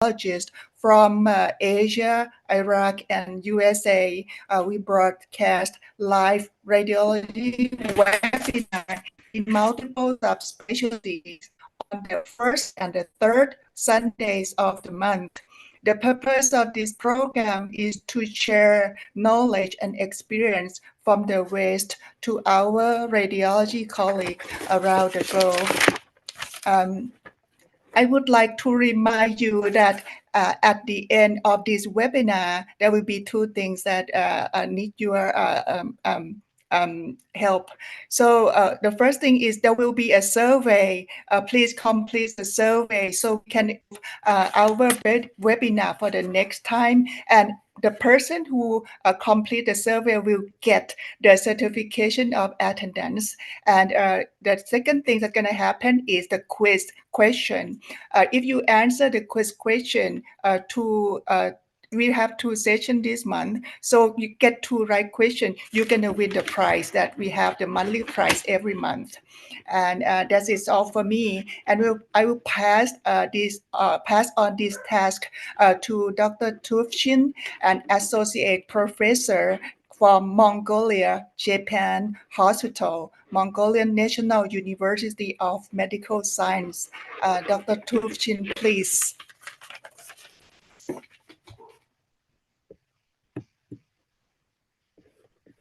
radiologists from Asia, Iraq, and USA. We broadcast live radiology webinar in multiple subspecialties on the first and the third Sundays of the month. The purpose of this program is to share knowledge and experience from the West to our radiology colleagues around the globe. I would like to remind you that at the end of this webinar, there will be two things that need your help. So the first thing is there will be a survey. Please complete the survey so we can our webinar for the next time. And the person who complete the survey will get the certification of attendance. And the second thing that's going to happen is the quiz question. If you answer the quiz question we have 2 sessions this month, so you get 2 right questions, you're going to win the prize that we have, the monthly prize every month. And that is all for me. And I will pass on this task to Dr. Tufshin, an associate professor from Mongolia, Japan Hospital, Mongolian National University of Medical Science. Dr. Tufshin, please.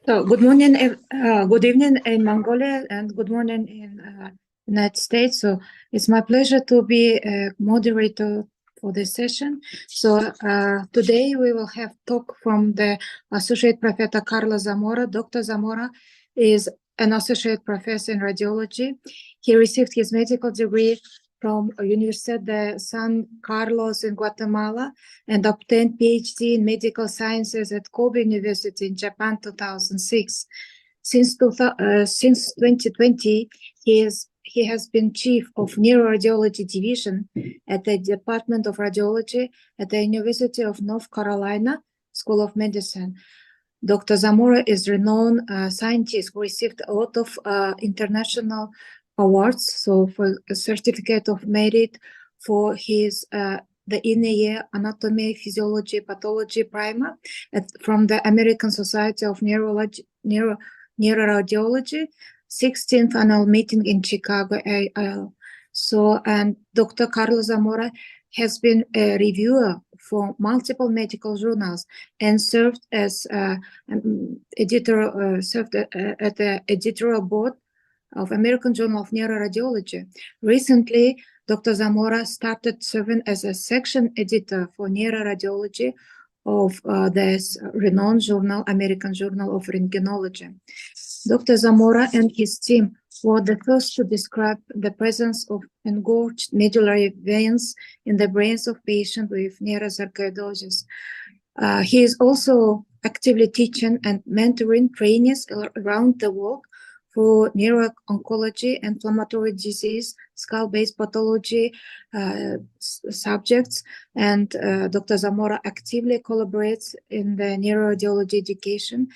So good morning, good evening in Mongolia, and good morning in United States. So it's my pleasure to be a moderator for this session. So today we will have talk from the Associate Professor Carlos Zamora. Dr. Zamora is an associate professor in radiology. He received his medical degree from Universidad de San Carlos in Guatemala and obtained PhD in medical sciences at Kobe University in Japan 2006. Since 2020, he has been chief of neuroradiology division at the Department of Radiology at the University of North Carolina School of Medicine. Dr. Zamora is a renowned scientist who received a lot of international awards, so for a certificate of merit for his the in-a-year anatomy, physiology, pathology primer from the American Society of Neuroradiology, 16th annual meeting in Chicago. So, and Dr. Carlos Zamora has been a reviewer for multiple medical journals and served as editor, served at the editorial board of American Journal of Neuroradiology. Recently, Dr. Zamora started serving as a section editor for neuroradiology of this renowned journal, American Journal of Rentgenology. Dr. Zamora and his team were the first to describe the presence of engorged medullary veins in the brains of patients with neurosarcoidosis. He is also actively teaching and mentoring trainees around the world for neuro-oncology, inflammatory disease, skull-based pathology subjects, and Dr. Zamora actively collaborates in the neuroradiology education.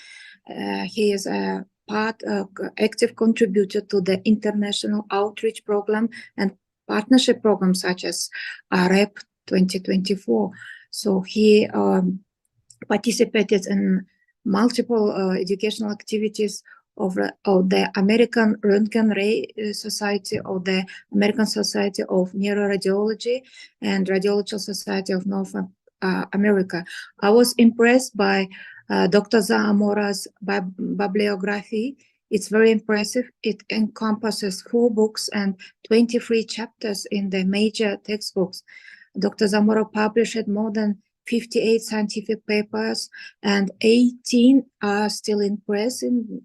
He is a active contributor to the international outreach program and partnership programs such as REP 2024. So he participated in multiple educational activities of the American Röntgen Ray Society, of the American Society of Neuroradiology, and Radiological Society of North America. I was impressed by Dr. Zamora's bibliography. It's very impressive. It encompasses 4 books and 23 chapters in the major textbooks. Dr. Zamora published more than 58 scientific papers, and 18 are still in press,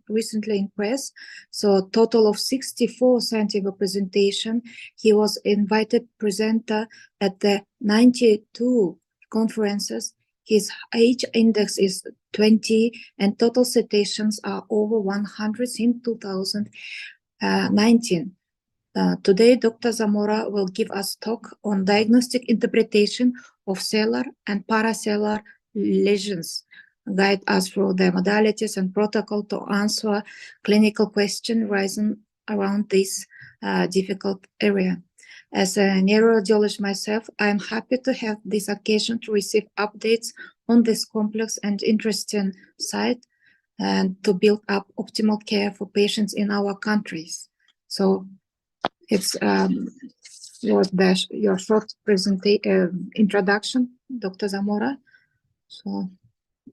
recently in press. So a total of 64 scientific presentation. He was invited presenter at the 92 conferences. His age index is 20, and total citations are over 100 in 2019. Today, Dr. Zamora will give us talk on diagnostic interpretation of sellar and parasellar lesions, guide us through the modalities and protocol to answer clinical questions rising around this difficult area. As a neuroradiologist myself, I am happy to have this occasion to receive updates on this complex and interesting site and to build up optimal care for patients in our countries. So it's your short introduction, Dr. Zamora. So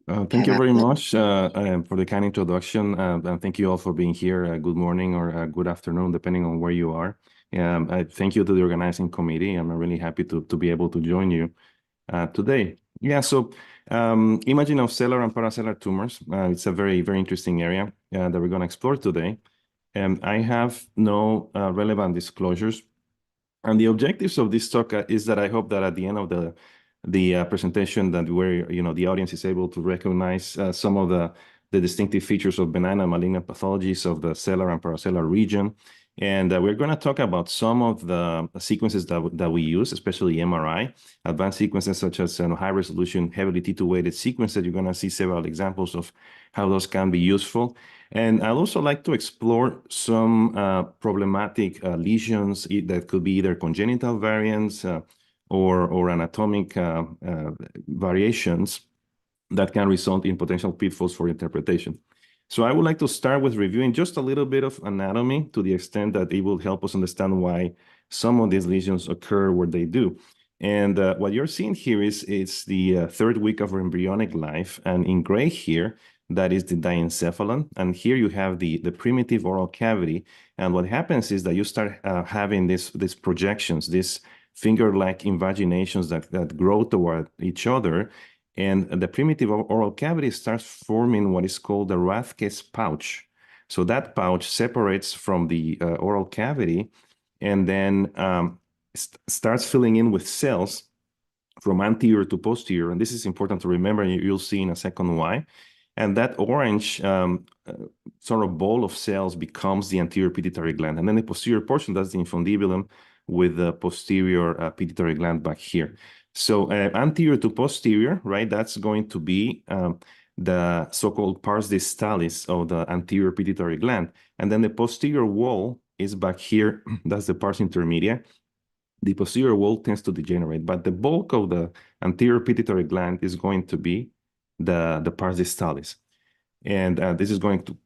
thank you very much for the kind introduction, and thank you all for being here. Good morning or good afternoon, depending on where you are. Thank you to the organizing committee. I'm really happy to be able to join you today. Yeah, so imaging of sellar and parasellar tumors. It's a very, very interesting area that we're going to explore today. I have no relevant disclosures. And the objectives of this talk is that I hope that at the end of the presentation that the audience is able to recognize some of the distinctive features of benign and malignant pathologies of the sellar and parasellar region. And we're going to talk about some of the sequences that we use, especially MRI, advanced sequences such as high-resolution, heavily T2-weighted sequences. You're going to see several examples of how those can be useful. And I'd also like to explore some problematic lesions that could be either congenital variants or anatomic variations that can result in potential pitfalls for interpretation. So I would like to start with reviewing just a little bit of anatomy to the extent that it will help us understand why some of these lesions occur where they do. And what you're seeing here is it's the third week of embryonic life. And in gray here, that is the diencephalon. And here you have the primitive oral cavity. And what happens is that you start having these projections, these finger-like invaginations that grow toward each other. And the primitive oral cavity starts forming what is called the Rathke's pouch. So that pouch separates from the oral cavity and then starts filling in with cells from anterior to posterior. And this is important to remember, and you'll see in a second why. And that orange sort of ball of cells becomes the anterior pituitary gland. And then the posterior portion, that's the infundibulum with the posterior pituitary gland back here. So anterior to posterior, right, that's going to be the so-called pars distalis of the anterior pituitary gland. And then the posterior wall is back here. That's the pars intermedia. The posterior wall tends to degenerate, but the bulk of the anterior pituitary gland is going to be the pars distalis. And this is going to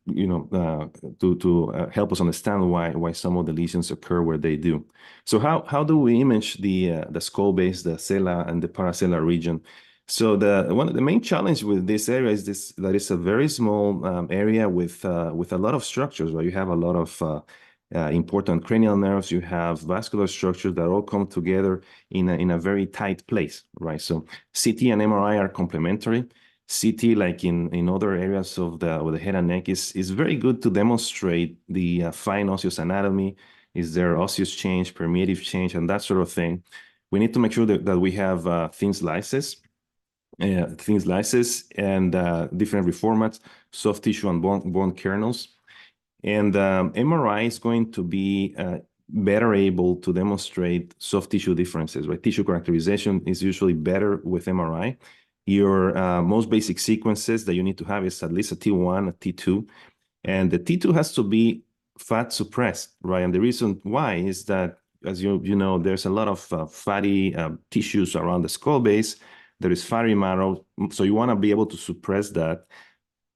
help us understand why some of the lesions occur where they do. So how do we image the skull base, the sellar, and the parasellar region? So one of the main challenge with this area is that it's a very small area with a lot of structures, where you have a lot of important cranial nerves, you have vascular structures that all come together in a very tight place, right? So CT and MRI are complementary. CT, like in other areas of the head and neck, is very good to demonstrate the fine osseous anatomy. Is there osseous change, permeative change, and that sort of thing. We need to make sure that we have thin slices and different reformats, soft tissue and bone kernels. And MRI is going to be better able to demonstrate soft tissue differences, right? Tissue characterization is usually better with MRI. Your most basic sequences that you need to have is at least a T1, a T2, and the T2 has to be fat suppressed, right? And the reason why is that, as you know, there's a lot of fatty tissues around the skull base. There is fatty marrow, so you want to be able to suppress that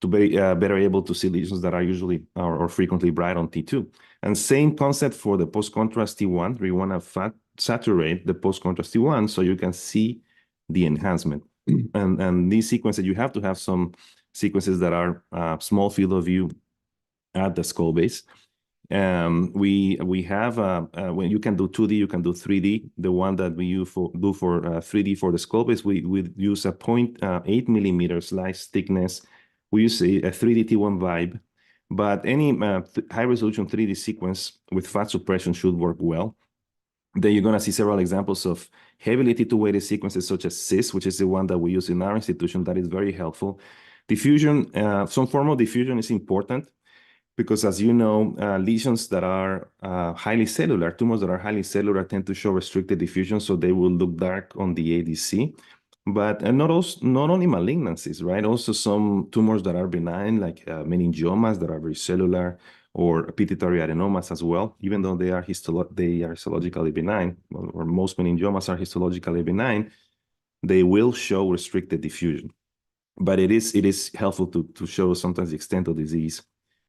to be better able to see lesions that are usually or frequently bright on T2. And same concept for the post-contrast T1, where you want to fat saturate the post-contrast T1 so you can see the enhancement. And these sequences, you have to have some sequences that are small field of view at the skull base. We have when you can do 2D, you can do 3D. The one that we do for 3D for the skull base, we use a 0.8 millimeter slice thickness. We use a 3D T1 vibe, but any high resolution 3D sequence with fat suppression should work well. Then you're going to see several examples of heavily T2-weighted sequences such as CIS, which is the one that we use in our institution. That is very helpful. Diffusion, some form of diffusion is important because, as you know, lesions that are highly cellular, tumors that are highly cellular tend to show restricted diffusion, so they will look dark on the ADC. But not only malignancies, right? Also some tumors that are benign, like meningiomas that are very cellular, or pituitary adenomas as well, even though they are histologically benign, or most meningiomas are histologically benign, they will show restricted diffusion. But it is helpful to show sometimes the extent of disease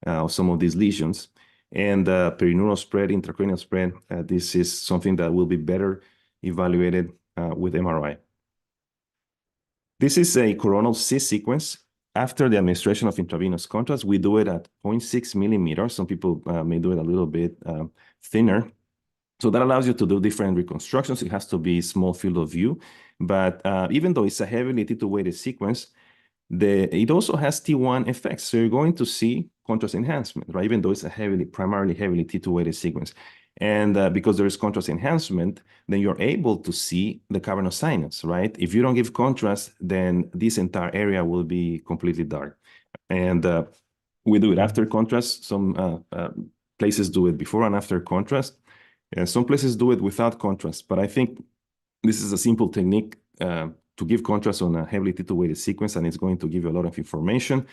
of some of these lesions. And perineural spread, intracranial spread, this is something that will be better evaluated with MRI. This is a coronal cyst sequence. After the administration of intravenous contrast, we do it at 0.6 millimeters. Some people may do it a little bit thinner. So that allows you to do different reconstructions. It has to be small field of view. But even though it's a heavily T2-weighted sequence, it also has T1 effects. So you're going to see contrast enhancement, right? Even though it's a primarily heavily T2-weighted sequence. And because there is contrast enhancement, then you're able to see the cavernous sinus, right? If you don't give contrast, then this entire area will be completely dark. And we do it after contrast. Some places do it before and after contrast. And some places do it without contrast. But I think this is a simple technique to give contrast on a heavily T2-weighted sequence, and it's going to give you a lot of information.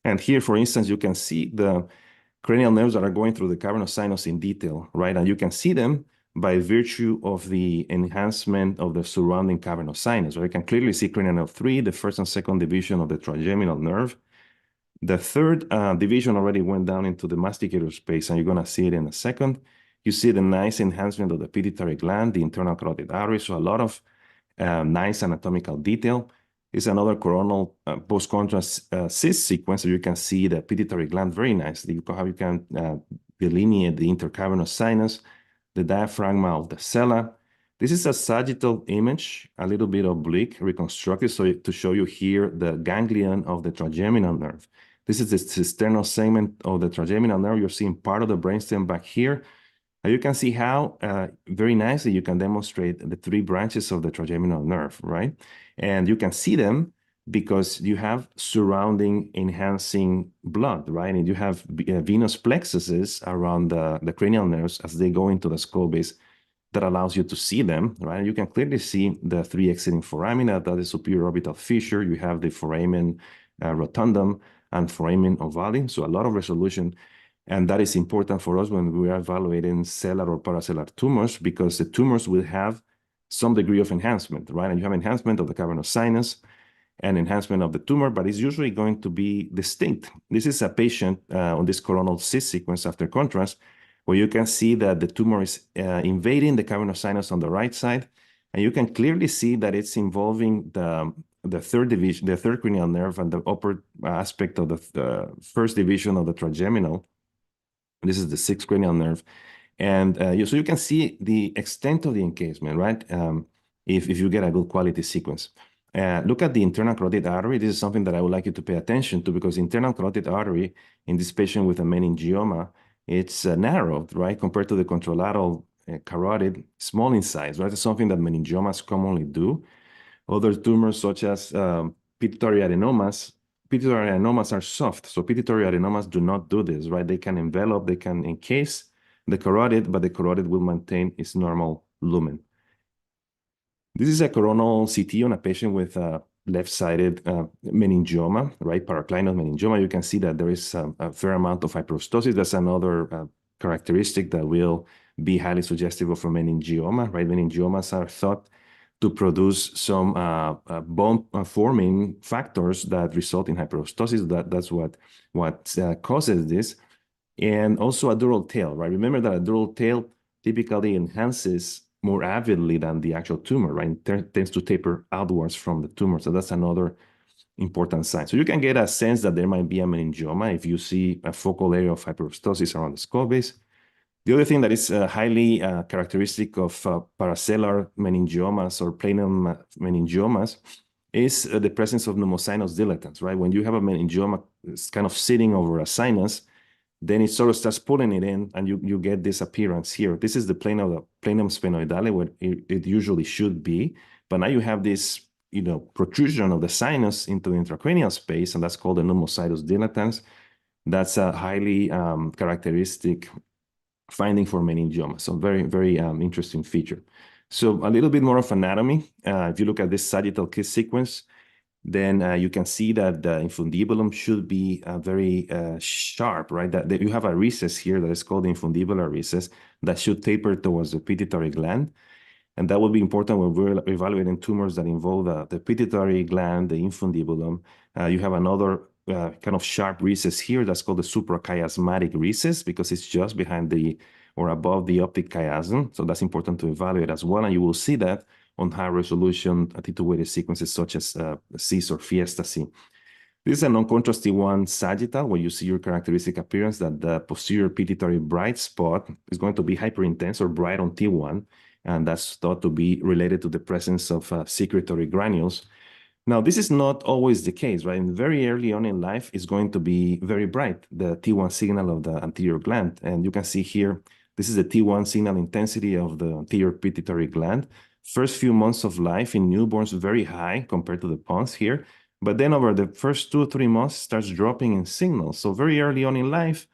And here, for instance, you can see the cranial nerves that are going through the cavernous sinus in detail, right? And you can see them by virtue of the enhancement of the surrounding cavernous sinus, right? You can clearly see cranial nerve 3, the first and second division of the trigeminal nerve. The third division already went down into the masticator space, and you're going to see it in a second. You see the nice enhancement of the pituitary gland, the internal carotid artery, so a lot of nice anatomical detail. Is another coronal post-contrast cyst sequence, so you can see the pituitary gland very nicely, how you can delineate the intercavernous sinus, the diaphragma of the Sellar. This is a sagittal image, a little bit oblique, reconstructed, so to show you here the ganglion of the trigeminal nerve. This is the cisternal segment of the trigeminal nerve. You're seeing part of the brainstem back here. You can see how very nicely you can demonstrate the 3 branches of the trigeminal nerve, right? And you can see them because you have surrounding enhancing blood, right? And you have venous plexuses around the cranial nerves as they go into the skull base that allows you to see them, right? And you can clearly see the 3 exiting foramina, that is superior orbital fissure. You have the foramen rotundum and foramen ovale, so a lot of resolution. And that is important for us when we are evaluating sellar or parasellar tumors, because the tumors will have some degree of enhancement, right? And you have enhancement of the cavernous sinus and enhancement of the tumor, but it's usually going to be distinct. This is a patient on this coronal cyst sequence after contrast, where you can see that the tumor is invading the cavernous sinus on the right side, and you can clearly see that it's involving the third division, the third cranial nerve, and the upper aspect of the first division of the trigeminal. This is the 6th cranial nerve. And so you can see the extent of the encasement, right? If you get a good quality sequence. Look at the internal carotid artery. This is something that I would like you to pay attention to, because internal carotid artery in this patient with a meningioma, it's narrowed, right? Compared to the contralateral carotid, small in size, right? It's something that meningiomas commonly do. Other tumors such as pituitary adenomas are soft. So pituitary adenomas do not do this, right? They can envelop, they can encase the carotid, but the carotid will maintain its normal lumen. This is a coronal CT on a patient with left-sided meningioma, right? Paraclinal meningioma. You can see that there is a fair amount of hyperostosis. That's another characteristic that will be highly suggestive of a meningioma, right? Meningiomas are thought to produce some bone-forming factors that result in hyperostosis. That's what causes this. And also a dural tail, right? Remember that a dural tail typically enhances more avidly than the actual tumor, right? It tends to taper outwards from the tumor. So that's another important sign. So you can get a sense that there might be a meningioma if you see a focal area of hyperostosis around the skull base. The other thing that is highly characteristic of parasellar meningiomas or planum meningiomas is the presence of pneumosinus dilatans, right? When you have a meningioma, it's kind of sitting over a sinus, then it sort of starts pulling it in, and you get this appearance here. This is the plane of the planum sphenoidale, where it usually should be, but now you have this, protrusion of the sinus into the intracranial space, and that's called the pneumosinus dilatans. That's a highly characteristic finding for meningioma. So very, very interesting feature. So a little bit more of anatomy. If you look at this sagittal kiss sequence, then you can see that the infundibulum should be very sharp, right? That you have a recess here that is called the infundibular recess that should taper towards the pituitary gland. And that will be important when we're evaluating tumors that involve the pituitary gland, the infundibulum. You have another kind of sharp recess here that's called the suprachiasmatic recess because it's just behind the or above the optic chiasm. So that's important to evaluate as well. And you will see that on high resolution attenuated sequences such as CIS or Fiesta C. This is a non-contrast T1 sagittal where you see your characteristic appearance that the posterior pituitary bright spot is going to be hyperintense or bright on T1, and that's thought to be related to the presence of secretory granules. Now, this is not always the case, right? And very early on in life, it's going to be very bright, the T1 signal of the anterior gland. And you can see here, this is the T1 signal intensity of the anterior pituitary gland. First few months of life in newborns, very high compared to the pons here. But then over the first 2 or 3 months, starts dropping in signal. So very early on in life,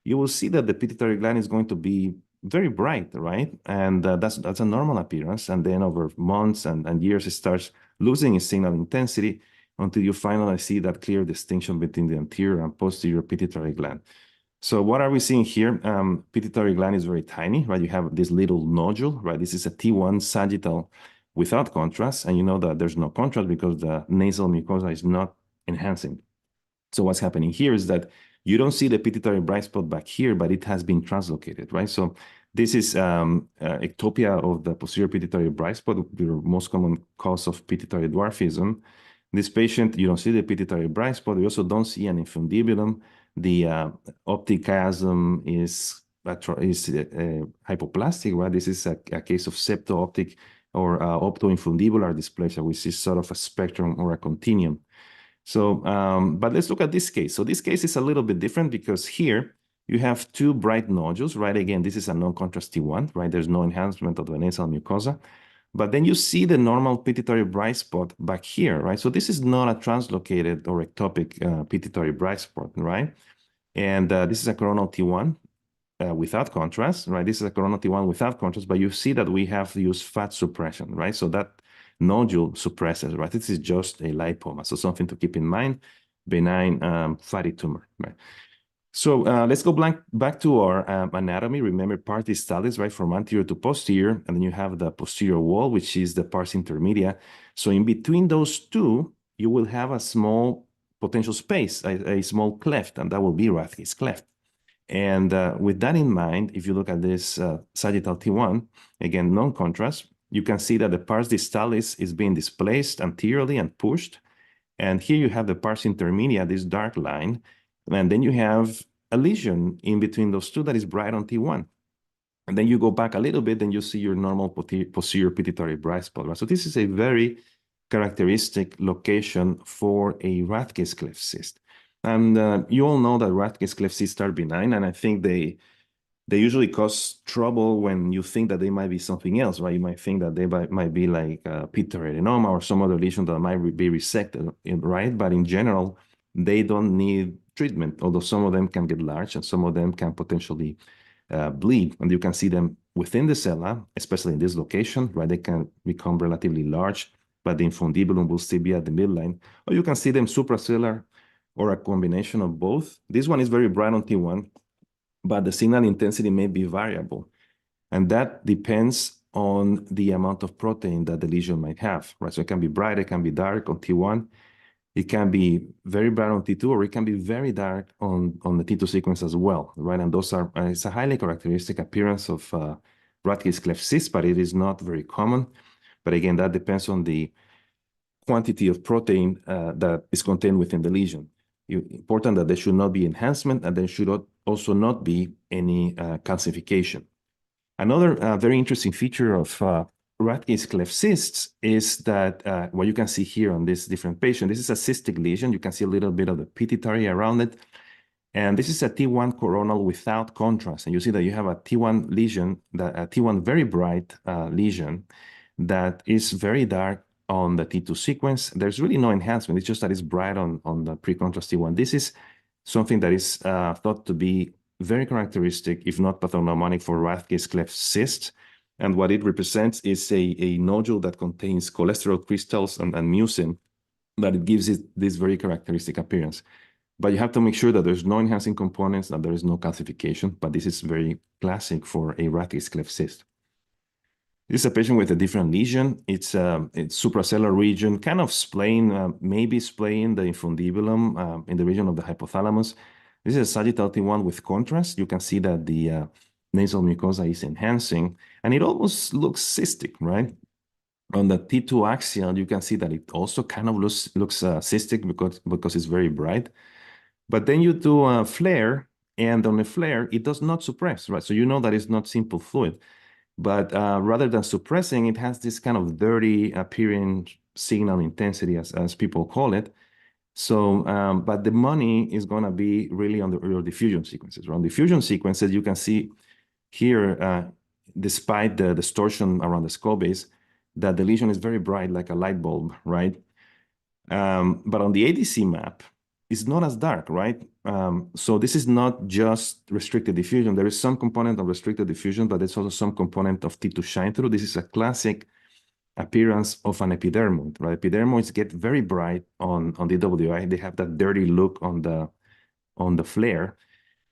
you will see that the pituitary gland is going to be very bright, right? And that's a normal appearance. And then over months and years, it starts losing its signal intensity until you finally see that clear distinction between the anterior and posterior pituitary gland. So what are we seeing here? Pituitary gland is very tiny, right? You have this little nodule, right? This is a T1 sagittal without contrast. And you know that there's no contrast because the nasal mucosa is not enhancing. So what's happening here is that you don't see the pituitary bright spot back here, but it has been translocated, right? So this is ectopia of the posterior pituitary bright spot, the most common cause of pituitary dwarfism. This patient, you don't see the pituitary bright spot. You also don't see an infundibulum. The optic chiasm is hypoplastic, right? This is a case of septo-optic or optoinfundibular dysplasia, which is sort of a spectrum or a continuum. So, but let's look at this case. So this case is a little bit different because here you have 2 bright nodules, right? Again, this is a non-contrast T1, right? There's no enhancement of the nasal mucosa. But then you see the normal pituitary bright spot back here, right? So this is not a translocated or ectopic pituitary bright spot, right? And this is a coronal T1 without contrast, right? This is a coronal T1 without contrast, but you see that we have used fat suppression, right? So that nodule suppresses, right? This is just a lipoma. So something to keep in mind, benign fatty tumor, right? So let's go back to our anatomy. Remember pars distalis, right, from anterior to posterior, and then you have the posterior wall, which is the pars intermedia. So in between those two, you will have a small potential space, a small cleft, and that will be Rathke's cleft. And with that in mind, if you look at this sagittal T1, again, non-contrast, you can see that the pars distalis is being displaced anteriorly and pushed. And here you have the pars intermedia, this dark line. And then you have a lesion in between those two that is bright on T1. And then you go back a little bit, then you see your normal posterior pituitary bright spot. Right? So this is a very characteristic location for a Rathke's cleft cyst. And you all know that Rathke's cleft cysts are benign, and I think they usually cause trouble when you think that they might be something else, right? You might think that they might be like pituitary adenoma or some other lesion that might be resected, right? But in general, they don't need treatment, although some of them can get large and some of them can potentially bleed. And you can see them within the sella, especially in this location, right? They can become relatively large, but the infundibulum will still be at the midline. Or you can see them suprasellar or a combination of both. This one is very bright on T1, but the signal intensity may be variable. And that depends on the amount of protein that the lesion might have, right? So it can be bright, it can be dark on T1. It can be very bright on T2, or it can be very dark on the T2 sequence as well, right? And those are, it's a highly characteristic appearance of Rathke's cleft cyst, but it is not very common. But again, that depends on the quantity of protein that is contained within the lesion. Important that there should not be enhancement, and there should also not be any calcification. Another very interesting feature of Rathke's cleft cysts is that what you can see here on this different patient, this is a cystic lesion. You can see a little bit of the pituitary around it. And this is a T1 coronal without contrast. And you see that you have a T1 lesion, a T1 very bright lesion that is very dark on the T2 sequence. There's really no enhancement. It's just that it's bright on the pre-contrast T1. This is something that is thought to be very characteristic, if not pathognomonic, for Rathke's cleft cyst. And what it represents is a nodule that contains cholesterol crystals and mucin that it gives it this very characteristic appearance. But you have to make sure that there's no enhancing components, that there is no calcification, but this is very classic for a Rathke's cleft cyst. This is a patient with a different lesion. It's suprasellar region, kind of splaying, maybe splaying the infundibulum in the region of the hypothalamus. This is a sagittal T1 with contrast. You can see that the nasal mucosa is enhancing, and it almost looks cystic, right? On the T2 axial, you can see that it also kind of looks cystic because it's very bright. But then you do a flare, and on a flare, it does not suppress, right? So you know that it's not simple fluid. But rather than suppressing, it has this kind of dirty appearing signal intensity, as people call it. So, but the money is going to be really on your diffusion sequences. On diffusion sequences, you can see here, despite the distortion around the skull base, that the lesion is very bright, like a light bulb, right? But on the ADC map, it's not as dark, right? So this is not just restricted diffusion. There is some component of restricted diffusion, but there's also some component of T2 shine through. This is a classic appearance of an epidermoid, right? Epidermoids get very bright on DWI. They have that dirty look on the flare.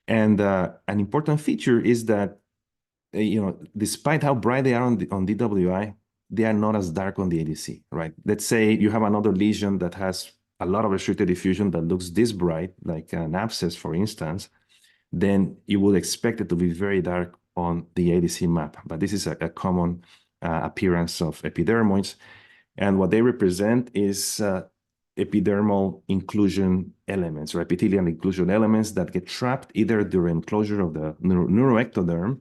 And an important feature is that, despite how bright they are on DWI, they are not as dark on the ADC, right? Let's say you have another lesion that has a lot of restricted diffusion that looks this bright, like an abscess, for instance, then you would expect it to be very dark on the ADC map. But this is a common appearance of epidermoids. And what they represent is epidermal inclusion elements, or epithelial inclusion elements that get trapped either during closure of the neuroectoderm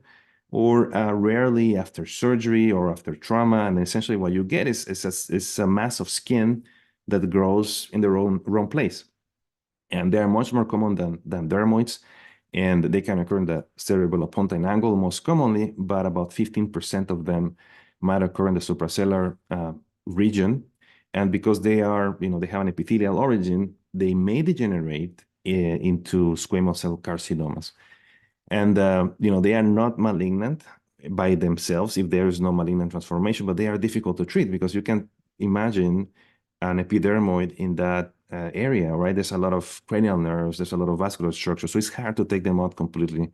or rarely after surgery or after trauma. And essentially what you get is a mass of skin that grows in the wrong place. And they are much more common than dermoids, and they can occur in the cerebellopontine angle most commonly, but about 15% of them might occur in the suprasellar region. And because they have an epithelial origin, they may degenerate into squamous cell carcinomas. And, they are not malignant by themselves if there is no malignant transformation, but they are difficult to treat because you can imagine an epidermoid in that area, right? There's a lot of cranial nerves, there's a lot of vascular structure, so it's hard to take them out completely.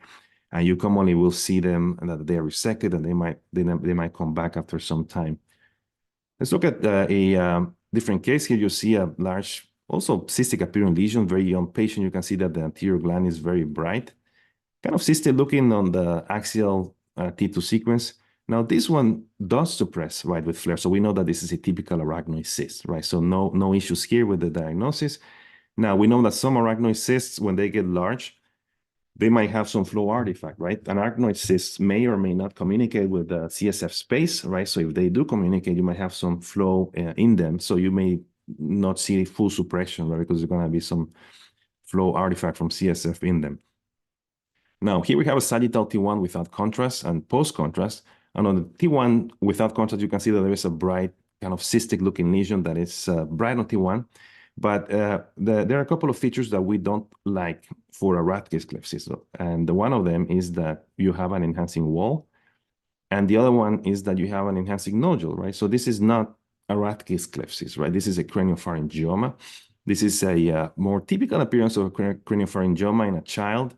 And you commonly will see them that they are resected, and they might come back after some time. Let's look at a different case here. You see a large, also cystic appearing lesion, very young patient. You can see that the anterior gland is very bright, kind of cystic looking on the axial T2 sequence. Now, this one does suppress, right, with flare. So we know that this is a typical arachnoid cyst, right? So no issues here with the diagnosis. Now, we know that some arachnoid cysts, when they get large, they might have some flow artifact, right? An arachnoid cyst may or may not communicate with the CSF space, right? So if they do communicate, you might have some flow in them. So you may not see full suppression, right? Because there's going to be some flow artifact from CSF in them. Now, here we have a sagittal T1 without contrast and post-contrast. And on the T1 without contrast, you can see that there is a bright, kind of cystic-looking lesion that is bright on T1. But there are a couple of features that we don't like for a Rathke's cleft cyst. And one of them is that you have an enhancing wall. And the other one is that you have an enhancing nodule, right? So this is not a Rathke's cleft cyst, right? This is a craniopharyngioma. This is a more typical appearance of a craniopharyngioma in a child.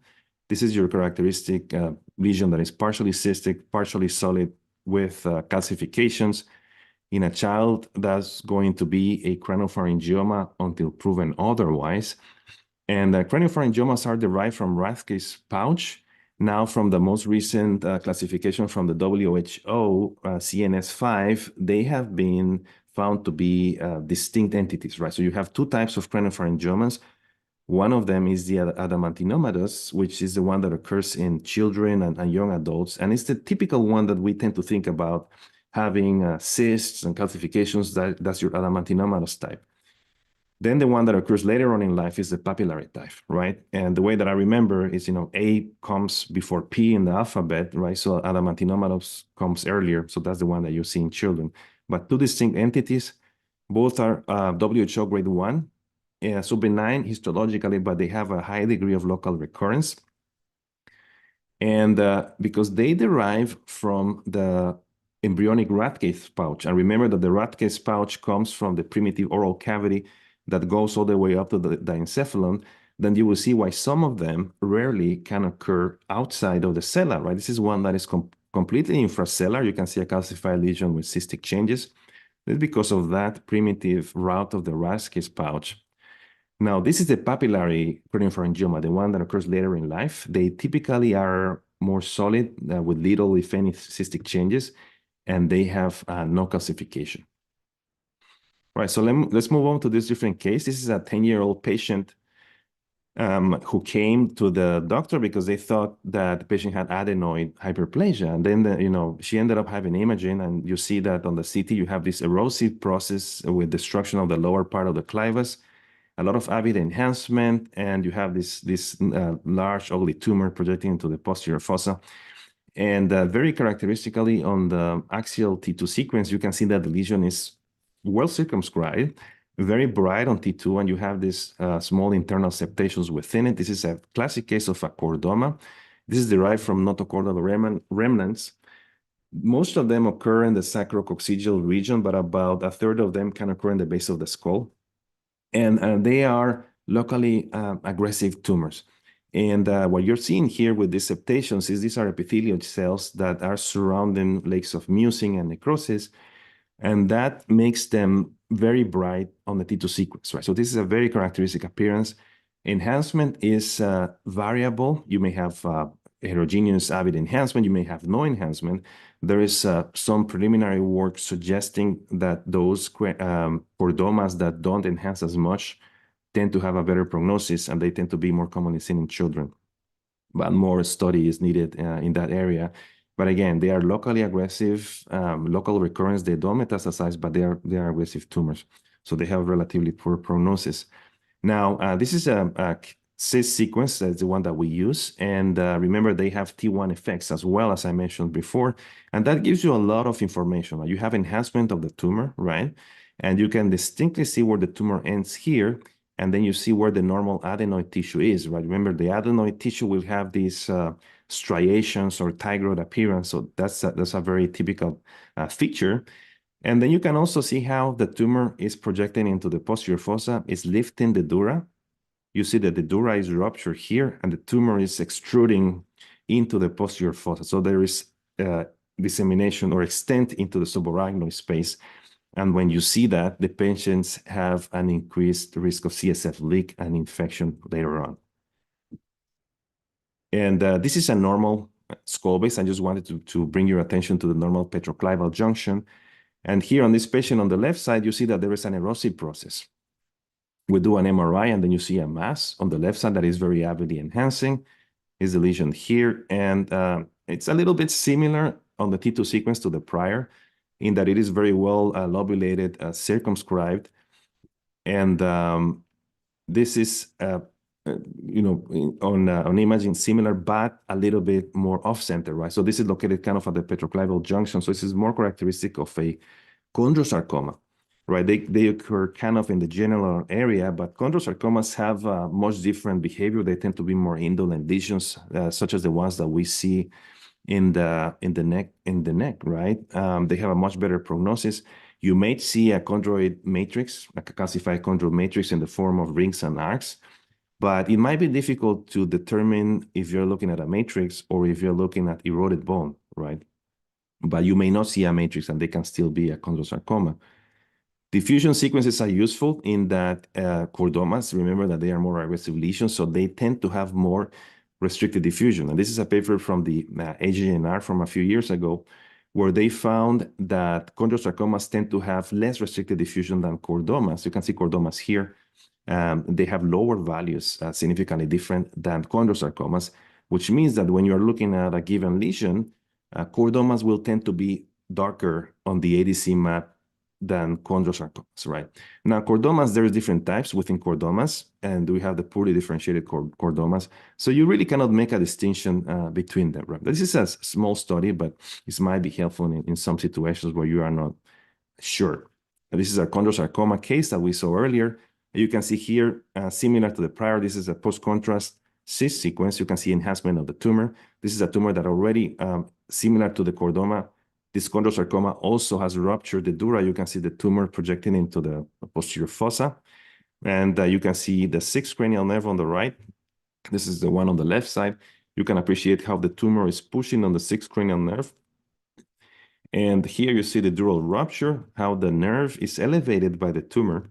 This is your characteristic lesion that is partially cystic, partially solid with calcifications. In a child, that's going to be a craniopharyngioma until proven otherwise. And craniopharyngiomas are derived from Rathke's pouch. Now, from the most recent classification from the WHO, CNS5, they have been found to be distinct entities, right? So you have two types of craniopharyngiomas. One of them is the adamantinomatous, which is the one that occurs in children and young adults. And it's the typical one that we tend to think about having cysts and calcifications. That's your adamantinomatous type. Then the one that occurs later on in life is the papillary type, right? And the way that I remember is, A comes before P in the alphabet, right? So adamantinomatous comes earlier. So that's the one that you see in children. But two distinct entities, both are WHO grade 1. So benign histologically, but they have a high degree of local recurrence. And because they derive from the embryonic Rathke's pouch, and remember that the Rathke's pouch comes from the primitive oral cavity that goes all the way up to the encephalon, then you will see why some of them rarely can occur outside of the sellar, right? This is one that is completely infrasellar. You can see a calcified lesion with cystic changes. This is because of that primitive route of the Raskis pouch. Now, this is the papillary craniopharyngioma, the one that occurs later in life. They typically are more solid with little, if any, cystic changes, and they have no calcification. All right, so let's move on to this different case. This is a 10-year-old patient who came to the doctor because they thought that the patient had adenoid hyperplasia. And then, she ended up having imaging, and you see that on the CT, you have this erosive process with destruction of the lower part of the clivus, a lot of avid enhancement, and you have this large, ugly tumor projecting into the posterior fossa. And very characteristically on the axial T2 sequence, you can see that the lesion is well circumscribed, very bright on T2, and you have these small internal septations within it. This is a classic case of a chordoma. This is derived from notochordal remnants. Most of them occur in the sacrococcygeal region, but about a third of them can occur in the base of the skull. And they are locally aggressive tumors. And what you're seeing here with these septations is these are epithelial cells that are surrounding lakes of mucin and necrosis, and that makes them very bright on the T2 sequence, right? So this is a very characteristic appearance. Enhancement is variable. You may have heterogeneous avid enhancement. You may have no enhancement. There is some preliminary work suggesting that those chordomas that don't enhance as much tend to have a better prognosis, and they tend to be more commonly seen in children. But more study is needed in that area. But again, they are locally aggressive, local recurrence. They don't metastasize, but they are aggressive tumors. So they have relatively poor prognosis. Now, this is a CIS sequence. That's the one that we use. And remember, they have T1 effects as well, as I mentioned before. And that gives you a lot of information. You have enhancement of the tumor, right? And you can distinctly see where the tumor ends here. And then you see where the normal adenoid tissue is, right? Remember, the adenoid tissue will have these striations or tigroid appearance. So that's a very typical feature. And then you can also see how the tumor is projecting into the posterior fossa, is lifting the dura. You see that the dura is ruptured here, and the tumor is extruding into the posterior fossa. So there is dissemination or extent into the subarachnoid space. And when you see that, the patients have an increased risk of CSF leak and infection later on. And this is a normal skull base. I just wanted to bring your attention to the normal petroclival junction. And here on this patient on the left side, you see that there is an erosive process. We do an MRI, and then you see a mass on the left side that is very avidly enhancing. Is the lesion here. And it's a little bit similar on the T2 sequence to the prior, in that it is very well lobulated, circumscribed. And this is, on imaging similar, but a little bit more off-center, right? So this is located kind of at the petroclival junction. So this is more characteristic of a chondrosarcoma, right? They occur kind of in the general area, but chondrosarcomas have much different behavior. They tend to be more indolent lesions, such as the ones that we see in the neck, right? They have a much better prognosis. You may see a chondroid matrix, like a calcified chondroid matrix in the form of rings and arcs, but it might be difficult to determine if you're looking at a matrix or if you're looking at eroded bone, right? But you may not see a matrix, and they can still be a chondrosarcoma. Diffusion sequences are useful in that chordomas, remember that they are more aggressive lesions, so they tend to have more restricted diffusion. And this is a paper from the AJNR from a few years ago, where they found that chondrosarcomas tend to have less restricted diffusion than chordomas. You can see chordomas here. They have lower values, significantly different than chondrosarcomas, which means that when you're looking at a given lesion, chordomas will tend to be darker on the ADC map than chondrosarcomas, right? Now, chordomas, there's different types within chordomas, and we have the poorly differentiated chordomas. So you really cannot make a distinction between them, right? This is a small study, but this might be helpful in some situations where you are not sure. This is a chondrosarcoma case that we saw earlier. You can see here, similar to the prior, this is a post-contrast CIS sequence. You can see enhancement of the tumor. This is a tumor that already, similar to the chordoma, this chondrosarcoma also has ruptured the dura. You can see the tumor projecting into the posterior fossa. And you can see the sixth cranial nerve on the right. This is the one on the left side. You can appreciate how the tumor is pushing on the sixth cranial nerve. And here you see the dural rupture, how the nerve is elevated by the tumor.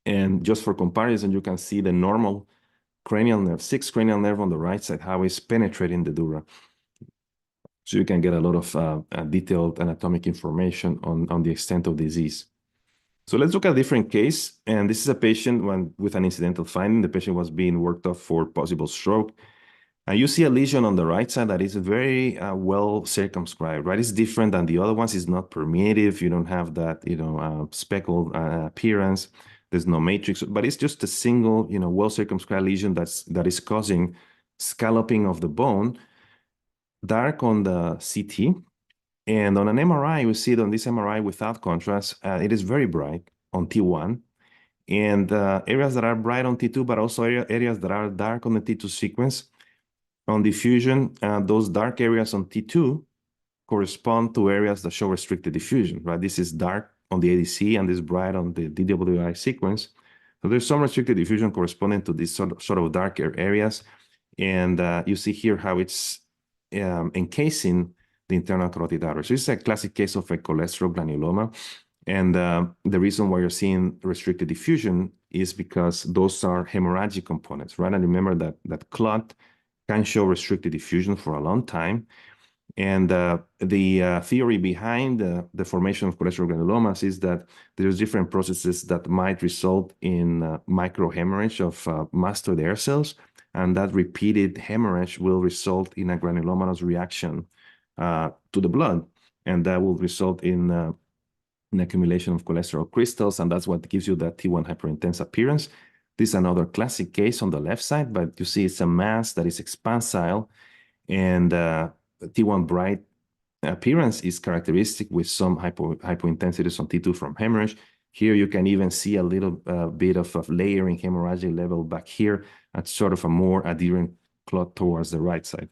And just for comparison, you can see the normal cranial nerve, sixth cranial nerve on the right side, how it's penetrating the dura. So you can get a lot of detailed anatomic information on the extent of disease. So let's look at a different case. And this is a patient with an incidental finding. The patient was being worked up for possible stroke. And you see a lesion on the right side that is very well circumscribed, right? It's different than the other ones. It's not permeative. You don't have that, speckled appearance. There's no matrix, but it's just a single, well circumscribed lesion that is causing scalloping of the bone, dark on the CT. And on an MRI, we see it on this MRI without contrast. It is very bright on T1. And areas that are bright on T2, but also areas that are dark on the T2 sequence. On diffusion, those dark areas on T2 correspond to areas that show restricted diffusion, right? This is dark on the ADC and this bright on the DWI sequence. So there's some restricted diffusion corresponding to these sort of darker areas. And you see here how it's encasing the internal carotid artery. So this is a classic case of a cholesterogranuloma. And the reason why you're seeing restricted diffusion is because those are hemorrhagic components, right? And remember that clot can show restricted diffusion for a long time. And the theory behind the formation of cholesterogranuloma is that there's different processes that might result in microhemorrhage of mastoid air cells, and that repeated hemorrhage will result in a granulomatous reaction to the blood, and that will result in an accumulation of cholesterol crystals, and that's what gives you that T1 hyperintense appearance. This is another classic case on the left side, but you see it's a mass that is expansile, and T1 bright appearance is characteristic with some hypointensities on T2 from hemorrhage. Here you can even see a little bit of layering hemorrhagic level back here at sort of a more adherent clot towards the right side.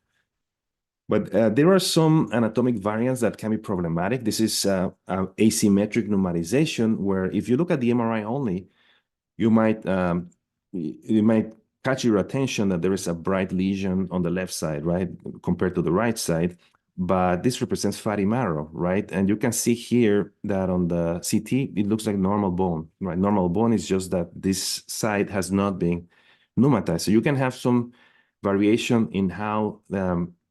But there are some anatomic variants that can be problematic. This is asymmetric pneumatization, where if you look at the MRI only, you might catch your attention that there is a bright lesion on the left side, right, compared to the right side. But this represents fatty marrow, right? And you can see here that on the CT, it looks like normal bone, right? Normal bone is just that this side has not been pneumatized. So you can have some variation in how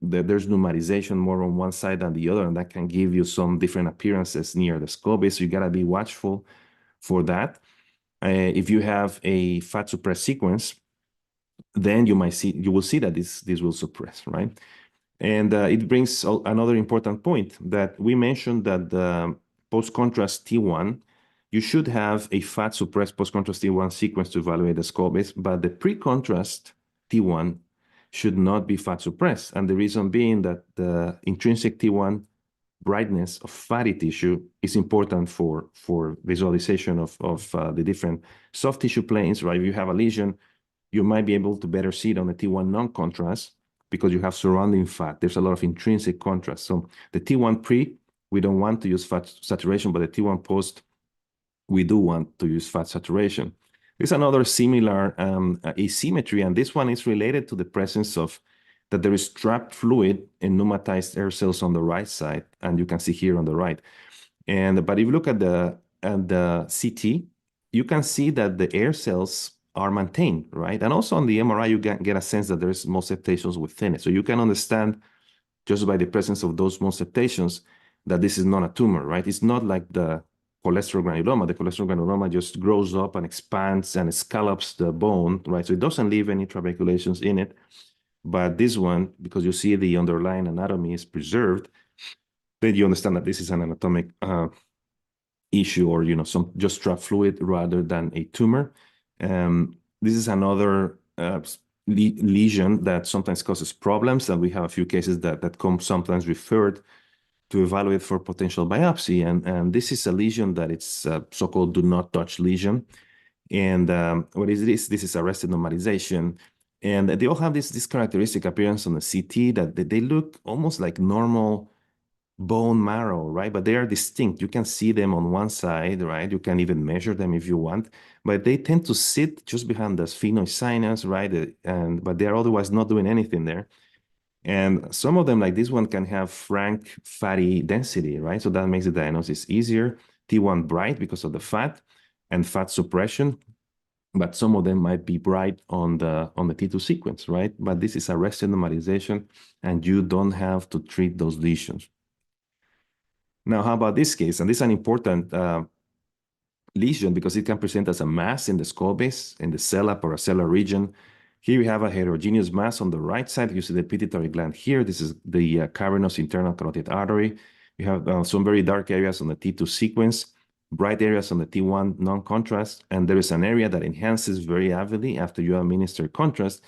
there's pneumatization more on one side than the other, and that can give you some different appearances near the skull base. So you gotta be watchful for that. If you have a fat suppressed sequence, then you will see that this will suppress, right? And it brings another important point that we mentioned that the post-contrast T1, you should have a fat suppressed post-contrast T1 sequence to evaluate the skull base, but the pre-contrast T1 should not be fat suppressed. And the reason being that the intrinsic T1 brightness of fatty tissue is important for visualization of the different soft tissue planes, right? If you have a lesion, you might be able to better see it on the T1 non-contrast because you have surrounding fat. There's a lot of intrinsic contrast. So the T1 pre, we don't want to use fat saturation, but the T1 post, we do want to use fat saturation. There's another similar asymmetry, and this one is related to the presence of that there is trapped fluid in pneumatized air cells on the right side, and you can see here on the right. But if you look at the CT, you can see that the air cells are maintained, right? And also on the MRI, you get a sense that there's small septations within it. So you can understand just by the presence of those small septations that this is not a tumor, right? It's not like the cholesterogranuloma. The cholesterogranuloma just grows up and expands and scallops the bone, right? So it doesn't leave any trabeculations in it. But this one, because you see the underlying anatomy is preserved, then you understand that this is an anatomic issue, or some just trapped fluid rather than a tumor. This is another lesion that sometimes causes problems, and we have a few cases that come sometimes referred to evaluate for potential biopsy. And this is a lesion that it's so-called do not touch lesion. And what is this? This is arrested normalization. And they all have this characteristic appearance on the CT that they look almost like normal bone marrow, right? But they are distinct. You can see them on one side, right? You can even measure them if you want, but they tend to sit just behind the sphenoid sinus, right? But they are otherwise not doing anything there. And some of them, like this one, can have frank fatty density, right? So that makes the diagnosis easier. T1 bright because of the fat and fat suppression, but some of them might be bright on the T2 sequence, right? But this is a resting normalization, and you don't have to treat those lesions. Now, how about this case? And this is an important lesion because it can present as a mass in the skull base, in the sellar, parasellar region. Here we have a heterogeneous mass on the right side. You see the pituitary gland here. This is the cavernous internal carotid artery. We have some very dark areas on the T2 sequence, bright areas on the T1 non-contrast, and there is an area that enhances very avidly after you administer contrast.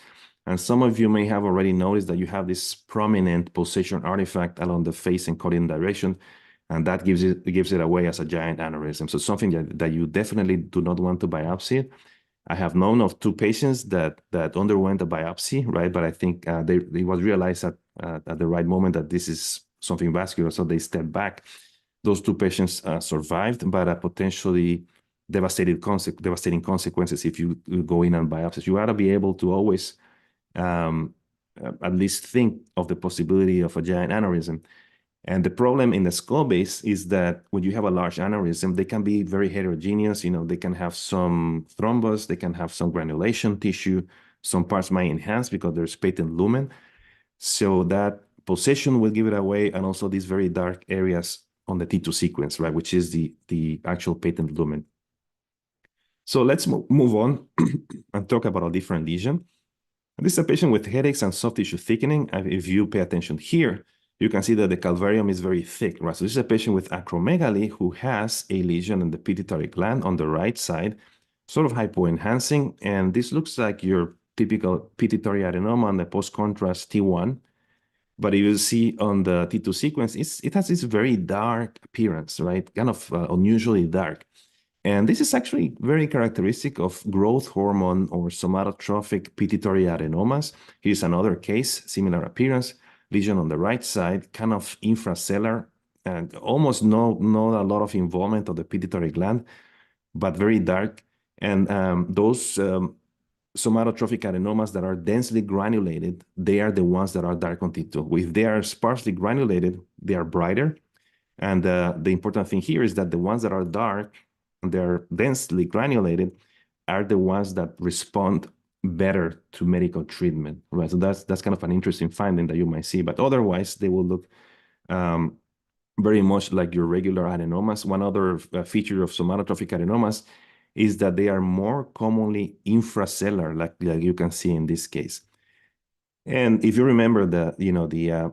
And some of you may have already noticed that you have this prominent pulsation artifact along the face and coding direction, and that gives it away as a giant aneurysm. So something that you definitely do not want to biopsy. I have known of 2 patients that underwent a biopsy, right? But I think it was realized at the right moment that this is something vascular, so they stepped back. Those 2 patients survived, but potentially devastating consequences if you go in and biopsy. You ought to be able to always at least think of the possibility of a giant aneurysm. And the problem in the skull base is that when you have a large aneurysm, they can be very heterogeneous. They can have some thrombus, they can have some granulation tissue, some parts might enhance because there's patent lumen. So that pulsation will give it away, and also these very dark areas on the T2 sequence, right, which is the actual patent lumen. So let's move on and talk about a different lesion. This is a patient with headaches and soft tissue thickening. If you pay attention here, you can see that the calvarium is very thick, right? So this is a patient with acromegaly who has a lesion in the pituitary gland on the right side, sort of hypoenhancing. And this looks like your typical pituitary adenoma on the post-contrast T1. But if you see on the T2 sequence, it has this very dark appearance, right? Kind of unusually dark. And this is actually very characteristic of growth hormone or somatotrophic pituitary adenomas. Here's another case, similar appearance, lesion on the right side, kind of infrasellar, and almost not a lot of involvement of the pituitary gland, but very dark. And those somatotrophic adenomas that are densely granulated, they are the ones that are dark on T2. If they are sparsely granulated, they are brighter. And the important thing here is that the ones that are dark, they're densely granulated, are the ones that respond better to medical treatment, right? So that's kind of an interesting finding that you might see, but otherwise they will look very much like your regular adenomas. One other feature of somatotrophic adenomas is that they are more commonly infrasellar, like you can see in this case. And if you remember the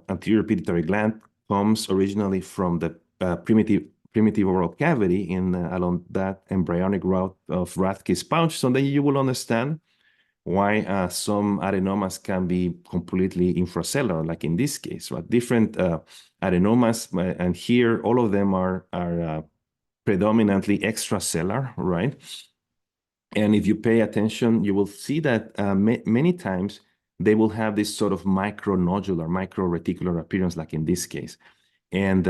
anterior pituitary gland comes originally from the primitive oral cavity along that embryonic route of Rathke's pouch. So then you will understand why some adenomas can be completely infracellular, like in this case, right? Different adenomas, and here all of them are predominantly extracellular, right? And if you pay attention, you will see that many times they will have this sort of micronodular, microreticular appearance, like in this case. And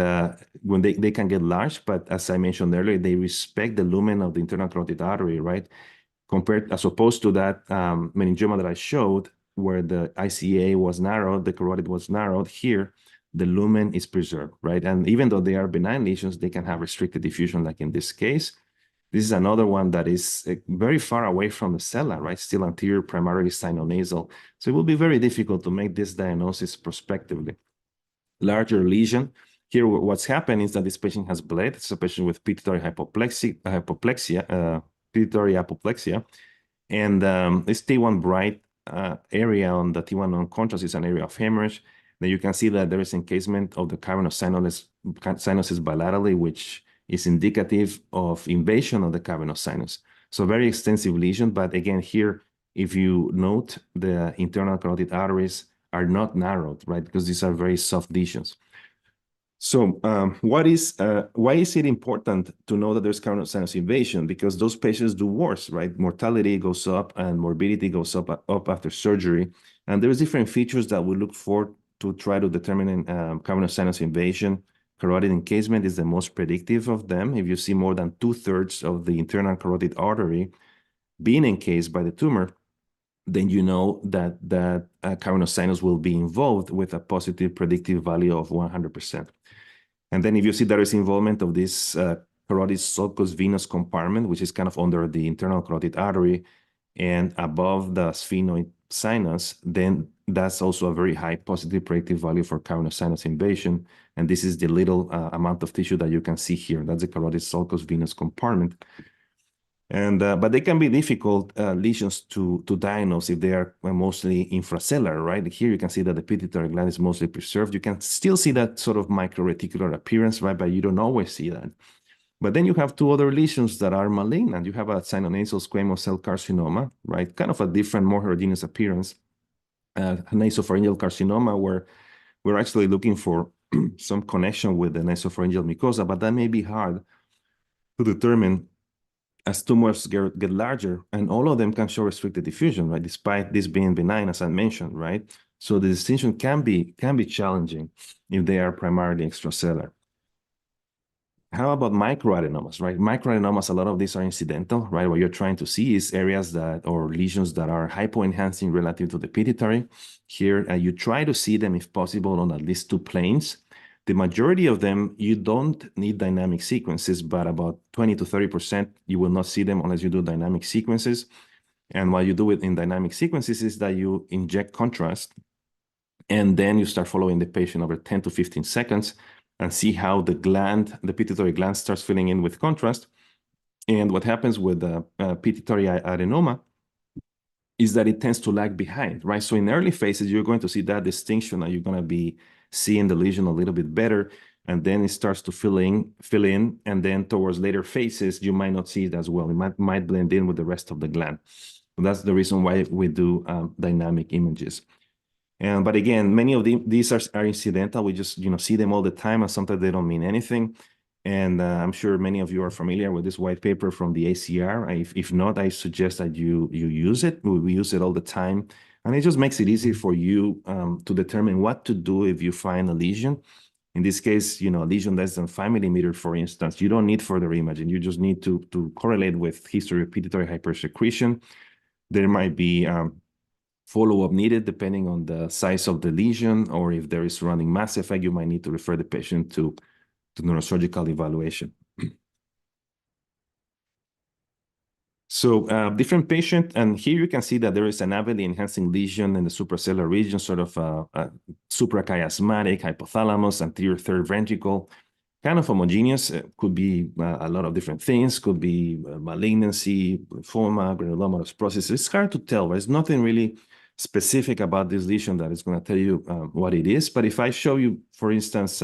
when they can get large, but as I mentioned earlier, they respect the lumen of the internal carotid artery, right? As opposed to that meningioma that I showed, where the ICA was narrowed, the carotid was narrowed. Here, the lumen is preserved, right? And even though they are benign lesions, they can have restricted diffusion, like in this case. This is another one that is very far away from the sellar, right? Still anterior, primarily sinonasal. So it will be very difficult to make this diagnosis prospectively. Larger lesion. Here, what's happened is that this patient has bled. It's a patient with pituitary pituitary apoplexia. And this T1 bright area on the T1 non-contrast is an area of hemorrhage. Then you can see that there is encasement of the cavernous sinuses bilaterally, which is indicative of invasion of the cavernous sinus. So very extensive lesion, but again, here, if you note, the internal carotid arteries are not narrowed, right? Because these are very soft lesions. So why is it important to know that there's cavernous sinus invasion? Because those patients do worse, right? Mortality goes up and morbidity goes up after surgery. And there's different features that we look for to try to determine cavernous sinus invasion. carotid encasement is the most predictive of them. If you see more than 2/3 of the internal carotid artery being encased by the tumor, then you know that cavernous sinus will be involved with a positive predictive value of 100%. And then if you see there is involvement of this carotid sulcus venous compartment, which is kind of under the internal carotid artery and above the sphenoid sinus, then that's also a very high positive predictive value for cavernous sinus invasion. And this is the little amount of tissue that you can see here. That's the carotid sulcus venous compartment. And but they can be difficult lesions to diagnose if they are mostly infrasellar, right? Here you can see that the pituitary gland is mostly preserved. You can still see that sort of microreticular appearance, right? But you don't always see that. But then you have two other lesions that are malignant. You have a sinonasal squamous cell carcinoma, right? Kind of a different, more heterogeneous appearance. Nasopharyngeal carcinoma, where we're actually looking for some connection with the nasopharyngeal mucosa, but that may be hard to determine as tumors get larger, and all of them can show restricted diffusion, right? Despite this being benign, as I mentioned, right? So the distinction can be challenging if they are primarily extracellular. How about microadenomas, right? Microadenomas, a lot of these are incidental, right? What you're trying to see is areas that, or lesions that are hypoenhancing relative to the pituitary. Here, you try to see them, if possible, on at least two planes. The majority of them, you don't need dynamic sequences, but about 20 to 30%, you will not see them unless you do dynamic sequences. And what you do it in dynamic sequences is that you inject contrast, and then you start following the patient over 10 to 15 seconds and see how the pituitary gland starts filling in with contrast. And what happens with the pituitary adenoma is that it tends to lag behind, right? So in early phases, you're going to see that distinction, and you're going to be seeing the lesion a little bit better, and then it starts to fill in, and then towards later phases, you might not see it as well. It might blend in with the rest of the gland. So that's the reason why we do dynamic images. But again, many of these are incidental. We just see them all the time, and sometimes they don't mean anything. And I'm sure many of you are familiar with this white paper from the ACR. If not, I suggest that you use it. We use it all the time. And it just makes it easy for you to determine what to do if you find a lesion. In this case, a lesion less than 5 millimeters, for instance, you don't need further imaging. You just need to correlate with history of pituitary hypersecretion. There might be follow-up needed depending on the size of the lesion, or if there is surrounding mass effect, you might need to refer the patient to neurosurgical evaluation. So different patient, and here you can see that there is an avidly enhancing lesion in the suprasellar region, sort of suprachiasmatic, hypothalamus, anterior third ventricle, kind of homogeneous. It could be a lot of different things, could be malignancy, lymphoma, granulomatous process. It's hard to tell. There's nothing really specific about this lesion that is going to tell you what it is. But if I show you, for instance,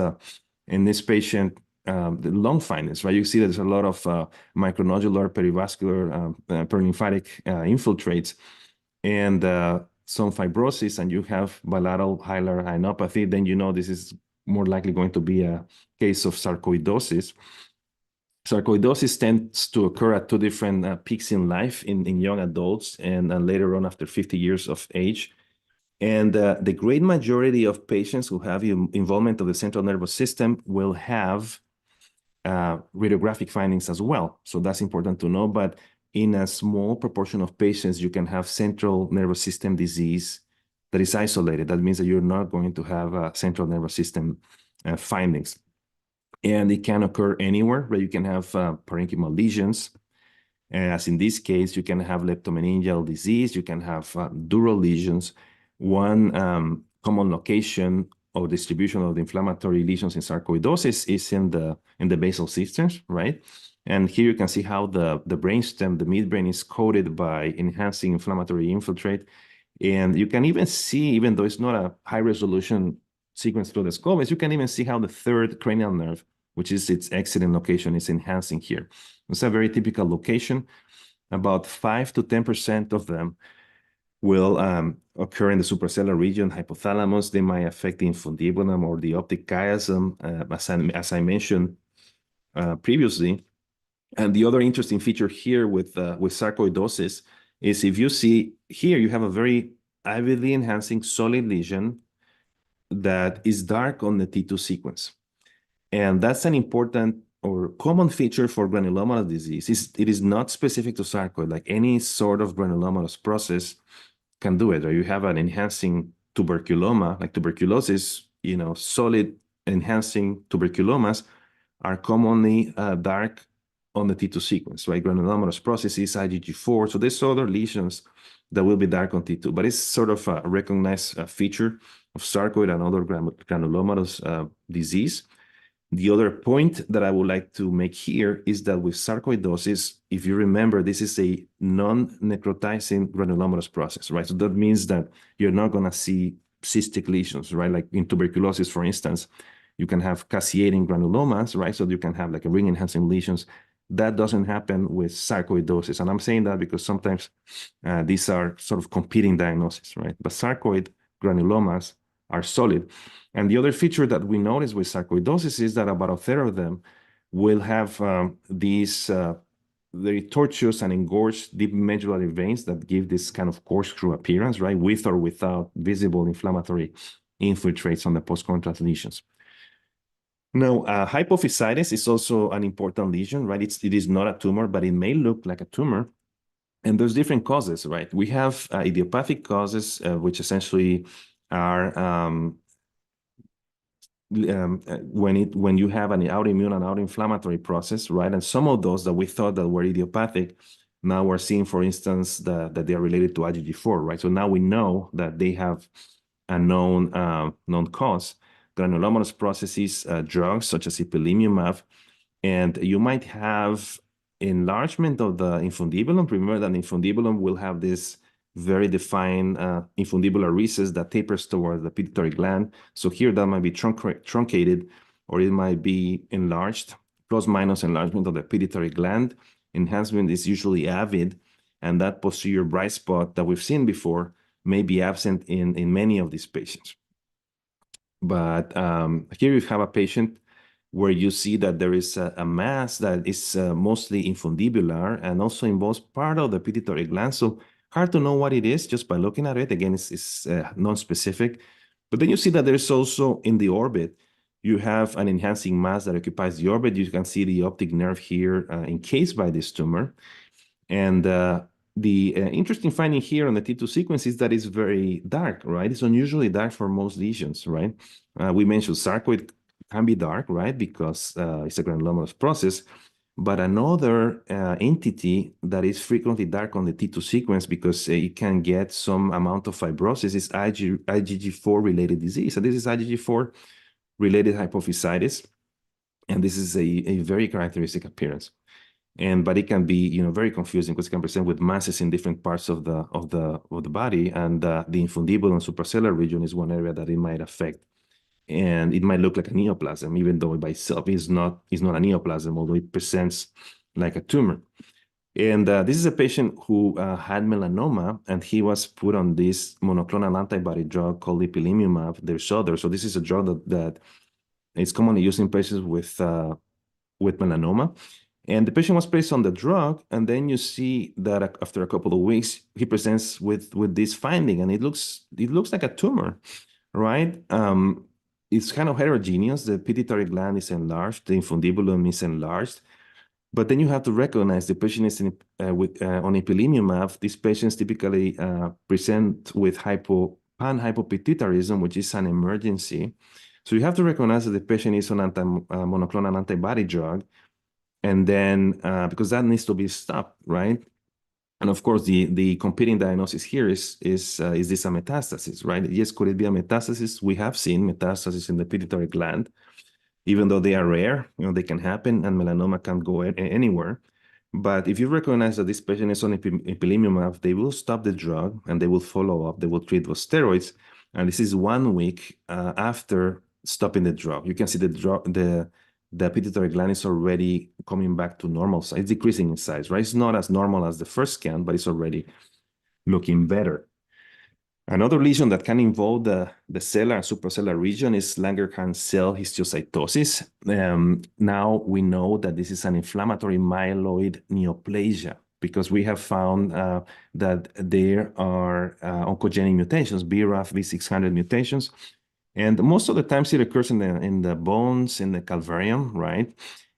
in this patient, the lung findings, right? You see there's a lot of micronodular, perivascular, perilymphatic infiltrates, and some fibrosis, and you have bilateral hilar hyenopathy, then you know this is more likely going to be a case of sarcoidosis. Sarcoidosis tends to occur at two different peaks in life in young adults and later on after 50 years of age. And the great majority of patients who have involvement of the central nervous system will have radiographic findings as well. So that's important to know. But in a small proportion of patients, you can have central nervous system disease that is isolated. That means that you're not going to have central nervous system findings. And it can occur anywhere, where you can have parenchymal lesions. As in this case, you can have leptomeningeal disease, you can have dural lesions. One common location or distribution of the inflammatory lesions in sarcoidosis is in the basal cisterns, right? And here you can see how the brainstem, the midbrain, is coated by enhancing inflammatory infiltrate. And you can even see, even though it's not a high-resolution sequence through the skull, you can even see how the third cranial nerve, which is its exiting location, is enhancing here. It's a very typical location. About 5 to 10% of them will occur in the suprasellar region, hypothalamus. They might affect the infundibulum or the optic chiasm, as I mentioned previously. And the other interesting feature here with sarcoidosis is, if you see here, you have a very avidly enhancing solid lesion that is dark on the T2 sequence. And that's an important or common feature for granulomatous disease. It is not specific to sarcoid, like any sort of granulomatous process can do it. Or you have an enhancing tuberculoma, like tuberculosis, solid enhancing tuberculomas are commonly dark on the T2 sequence, right? Granulomatous processes, IgG4. So there's other lesions that will be dark on T2, but it's sort of a recognized feature of sarcoid and other granulomatous disease. The other point that I would like to make here is that with sarcoidosis, if you remember, this is a non-necrotizing granulomatous process, right? So that means that you're not going to see cystic lesions, right? Like in tuberculosis, for instance, you can have caseating granulomas, right? So you can have like a ring-enhancing lesions. That doesn't happen with sarcoidosis. And I'm saying that because sometimes these are sort of competing diagnoses, right? But sarcoid granulomas are solid. And the other feature that we notice with sarcoidosis is that about a third of them will have these very tortuous and engorged deep medullary veins that give this kind of corkscrew appearance, right, with or without visible inflammatory infiltrates on the post-contrast lesions. Now, hypophysitis is also an important lesion, right? It is not a tumor, but it may look like a tumor. And there's different causes, right? We have idiopathic causes, which essentially are when you have an autoimmune and autoinflammatory process, right? And some of those that we thought that were idiopathic, now we're seeing, for instance, that they are related to IgG4, right? So now we know that they have a known cause. Granulomatous processes, drugs such as ipilimumab, and you might have enlargement of the infundibulum. Remember that infundibulum will have this very defined infundibular recess that tapers towards the pituitary gland. So here that might be truncated, or it might be enlarged, plus minus enlargement of the pituitary gland. Enhancement is usually avid, and that posterior bright spot that we've seen before may be absent in many of these patients. But here you have a patient where you see that there is a mass that is mostly infundibular and also involves part of the pituitary gland. So hard to know what it is just by looking at it. Again, it's non-specific. But then you see that there's also in the orbit, you have an enhancing mass that occupies the orbit. You can see the optic nerve here encased by this tumor. And the interesting finding here on the T2 sequence is that it's very dark, right? It's unusually dark for most lesions, right? We mentioned sarcoid can be dark, right? Because it's a granulomatous process. But another entity that is frequently dark on the T2 sequence because it can get some amount of fibrosis is IgG4-related disease. So this is IgG4-related hypophysitis. And this is a very characteristic appearance. But it can be, very confusing because it can present with masses in different parts of the body, and the infundibulum and suprasellar region is one area that it might affect, and it might look like a neoplasm, even though by itself is not a neoplasm, although it presents like a tumor. And this is a patient who had melanoma, and he was put on this monoclonal antibody drug called ipilimumab. There's others. So this is a drug that is commonly used in patients with melanoma. And the patient was placed on the drug, and then you see that after a couple of weeks, he presents with this finding, and it looks like a tumor, right? It's kind of heterogeneous. The pituitary gland is enlarged, the infundibulum is enlarged, but then you have to recognize the patient is on ipilimumab. These patients typically present with panhypopituitarism, which is an emergency. So you have to recognize that the patient is on monoclonal antibody drug, and then because that needs to be stopped, right? And of course, the competing diagnosis here is this a metastasis, right? Yes, could it be a metastasis? We have seen metastasis in the pituitary gland, even though they are rare, they can happen, and melanoma can go anywhere. But if you recognize that this patient is on ipilimumab, they will stop the drug and they will follow up. They will treat with steroids, and this is 1 week after stopping the drug. You can see the pituitary gland is already coming back to normal size. It's decreasing in size, right? It's not as normal as the first scan, but it's already looking better. Another lesion that can involve the sellar and suprasellar region is Langerhans cell histiocytosis. Now we know that this is an inflammatory myeloid neoplasia because we have found that there are oncogenic mutations, BRAF V600 mutations, And most of the times it occurs in the bones, in the calvarium, right?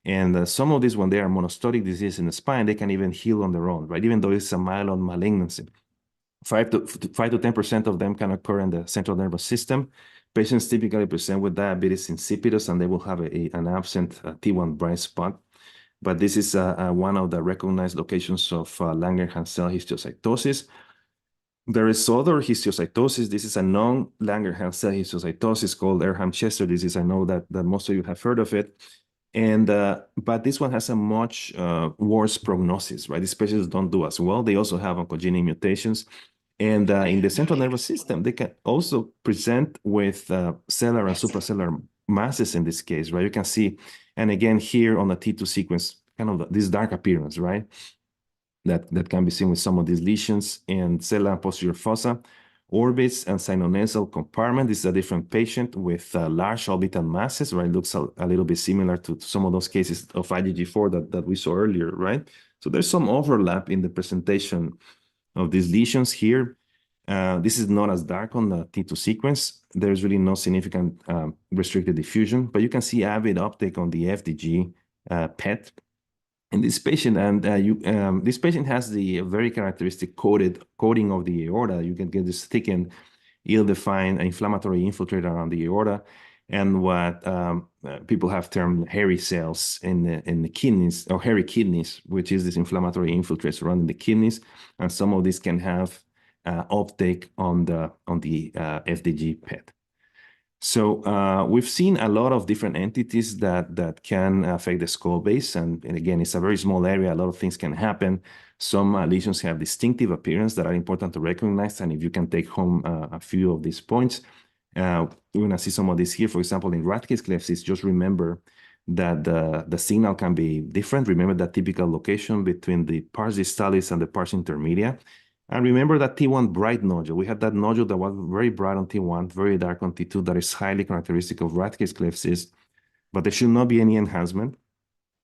And some of these, when they are monostotic disease in the spine, they can even heal on their own, right? Even though it's a mild malignancy. 5 to 10% of them can occur in the central nervous system. Patients typically present with diabetes insipidus, and they will have an absent T1 bright spot. But this is one of the recognized locations of Langerhans cell histiocytosis. There is other histiocytosis. This is a non-Langerhans cell histiocytosis called Ehrham-Chester disease. I know that most of you have heard of it. And but this one has a much worse prognosis, right? These patients don't do as well. They also have oncogenic mutations. And in the central nervous system, they can also present with sellar and suprasellar masses in this case, right? You can see, and again, here on the T2 sequence, kind of this dark appearance, right? That can be seen with some of these lesions in sellar and posterior fossa, orbits and sinonasal compartment. This is a different patient with large orbital masses, right? Looks a little bit similar to some of those cases of IgG4 that we saw earlier, right? So there's some overlap in the presentation of these lesions here. This is not as dark on the T2 sequence. There's really no significant restricted diffusion, but you can see avid uptake on the FDG PET in this patient. And this patient has the very characteristic coating of the aorta. You can get this thickened, ill-defined inflammatory infiltrate around the aorta, and what people have termed hairy cells in the kidneys, or hairy kidneys, which is this inflammatory infiltrate surrounding the kidneys. And some of these can have uptake on the FDG PET. So we've seen a lot of different entities that can affect the skull base. And again, it's a very small area. A lot of things can happen. Some lesions have distinctive appearance that are important to recognize. And if you can take home a few of these points, we're going to see some of this here. For example, in Ratkes-Klefsis, just remember that the signal can be different. Remember that typical location between the pars distalis and the pars intermedia. And remember that T1 bright nodule. We had that nodule that was very bright on T1, very dark on T2, that is highly characteristic of Ratkes-Klefsis, but there should not be any enhancement.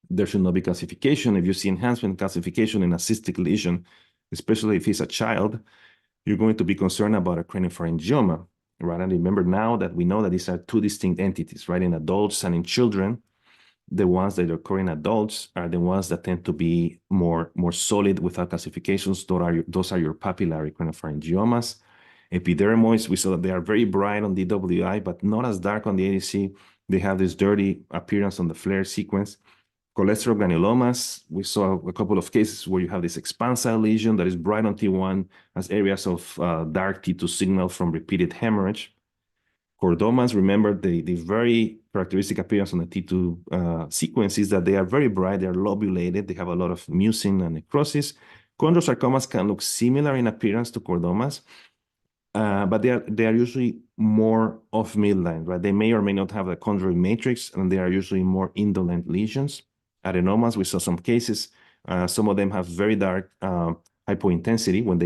There should not be calcification. If you see enhancement, calcification in a cystic lesion, especially if it's a child, you're going to be concerned about a craniopharyngioma, right? And remember now that we know that these are two distinct entities, right? In adults and in children, the ones that occur in adults are the ones that tend to be more solid without calcifications. Those are your papillary craniopharyngiomas. Epidermoids, we saw that they are very bright on DWI, but not as dark on the ADC. They have this dirty appearance on the flare sequence. Cholesterol granulomas, we saw a couple of cases where you have this expansile lesion that is bright on T1 as areas of dark T2 signal from repeated hemorrhage. Chordomas, remember the very characteristic appearance on the T2 sequence is that they are very bright, they are lobulated, they have a lot of mucin and necrosis. Chondrosarcomas can look similar in appearance to chordomas, but they are usually more off midline, right? They may or may not have the chondroid matrix, and they are usually more indolent lesions. Adenomas, we saw some cases. Some of them have very dark hypointensity when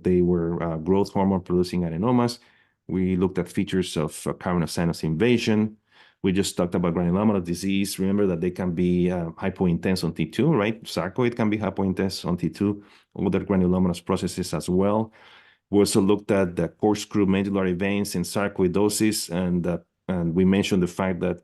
they were growth hormone producing adenomas. We looked at features of cavernous invasion. We just talked about granulomatous disease. Remember that they can be hypointense on T2, right? Sarcoid can be hypointense on T2, other granulomatous processes as well. We also looked at the corkscrew medullary veins in sarcoidosis, and we mentioned the fact that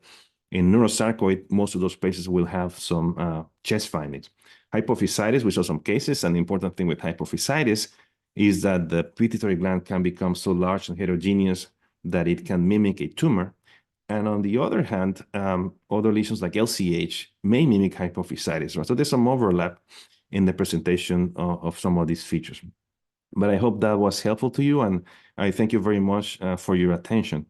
in neurosarcoid, most of those patients will have some chest findings. Hypophysitis, we saw some cases, and the important thing with hypophysitis is that the pituitary gland can become so large and heterogeneous that it can mimic a tumor. And on the other hand, other lesions like LCH may mimic hypophysitis, right? So there's some overlap in the presentation of some of these features. But I hope that was helpful to you, and I thank you very much for your attention.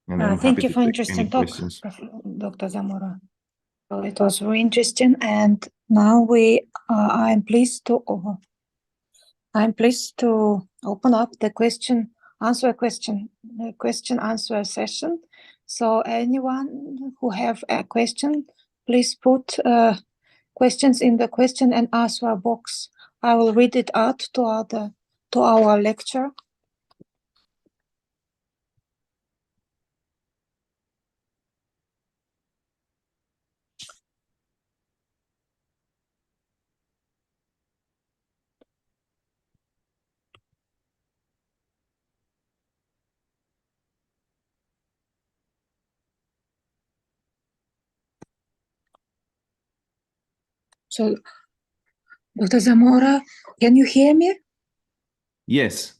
And I'm Thank happy you to for take interesting any talk, questions. Dr. Zamora. So it was very interesting, and now I'm pleased to open up the question answer session. So anyone who have a question, please put questions in the question and answer box. I will read it out to our lecture. So, Dr. Zamora, can you hear me? Yes.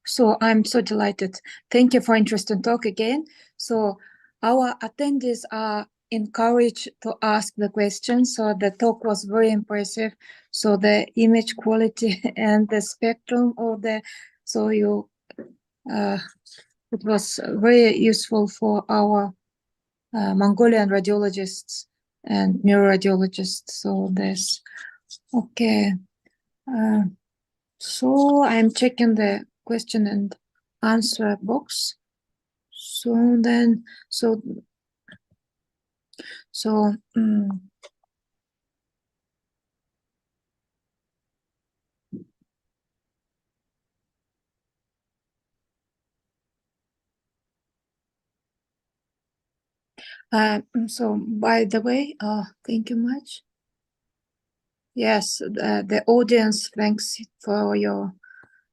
So I'm so delighted. Thank you for interesting talk again. So our attendees are encouraged to ask the questions. So the talk was very impressive. So the image quality and the spectrum of the, so you, it was very useful for our Mongolian radiologists and neuroradiologists. So this, okay. So I'm checking the question and answer box. So then, so so by the way, thank you much. Yes, the audience thanks for your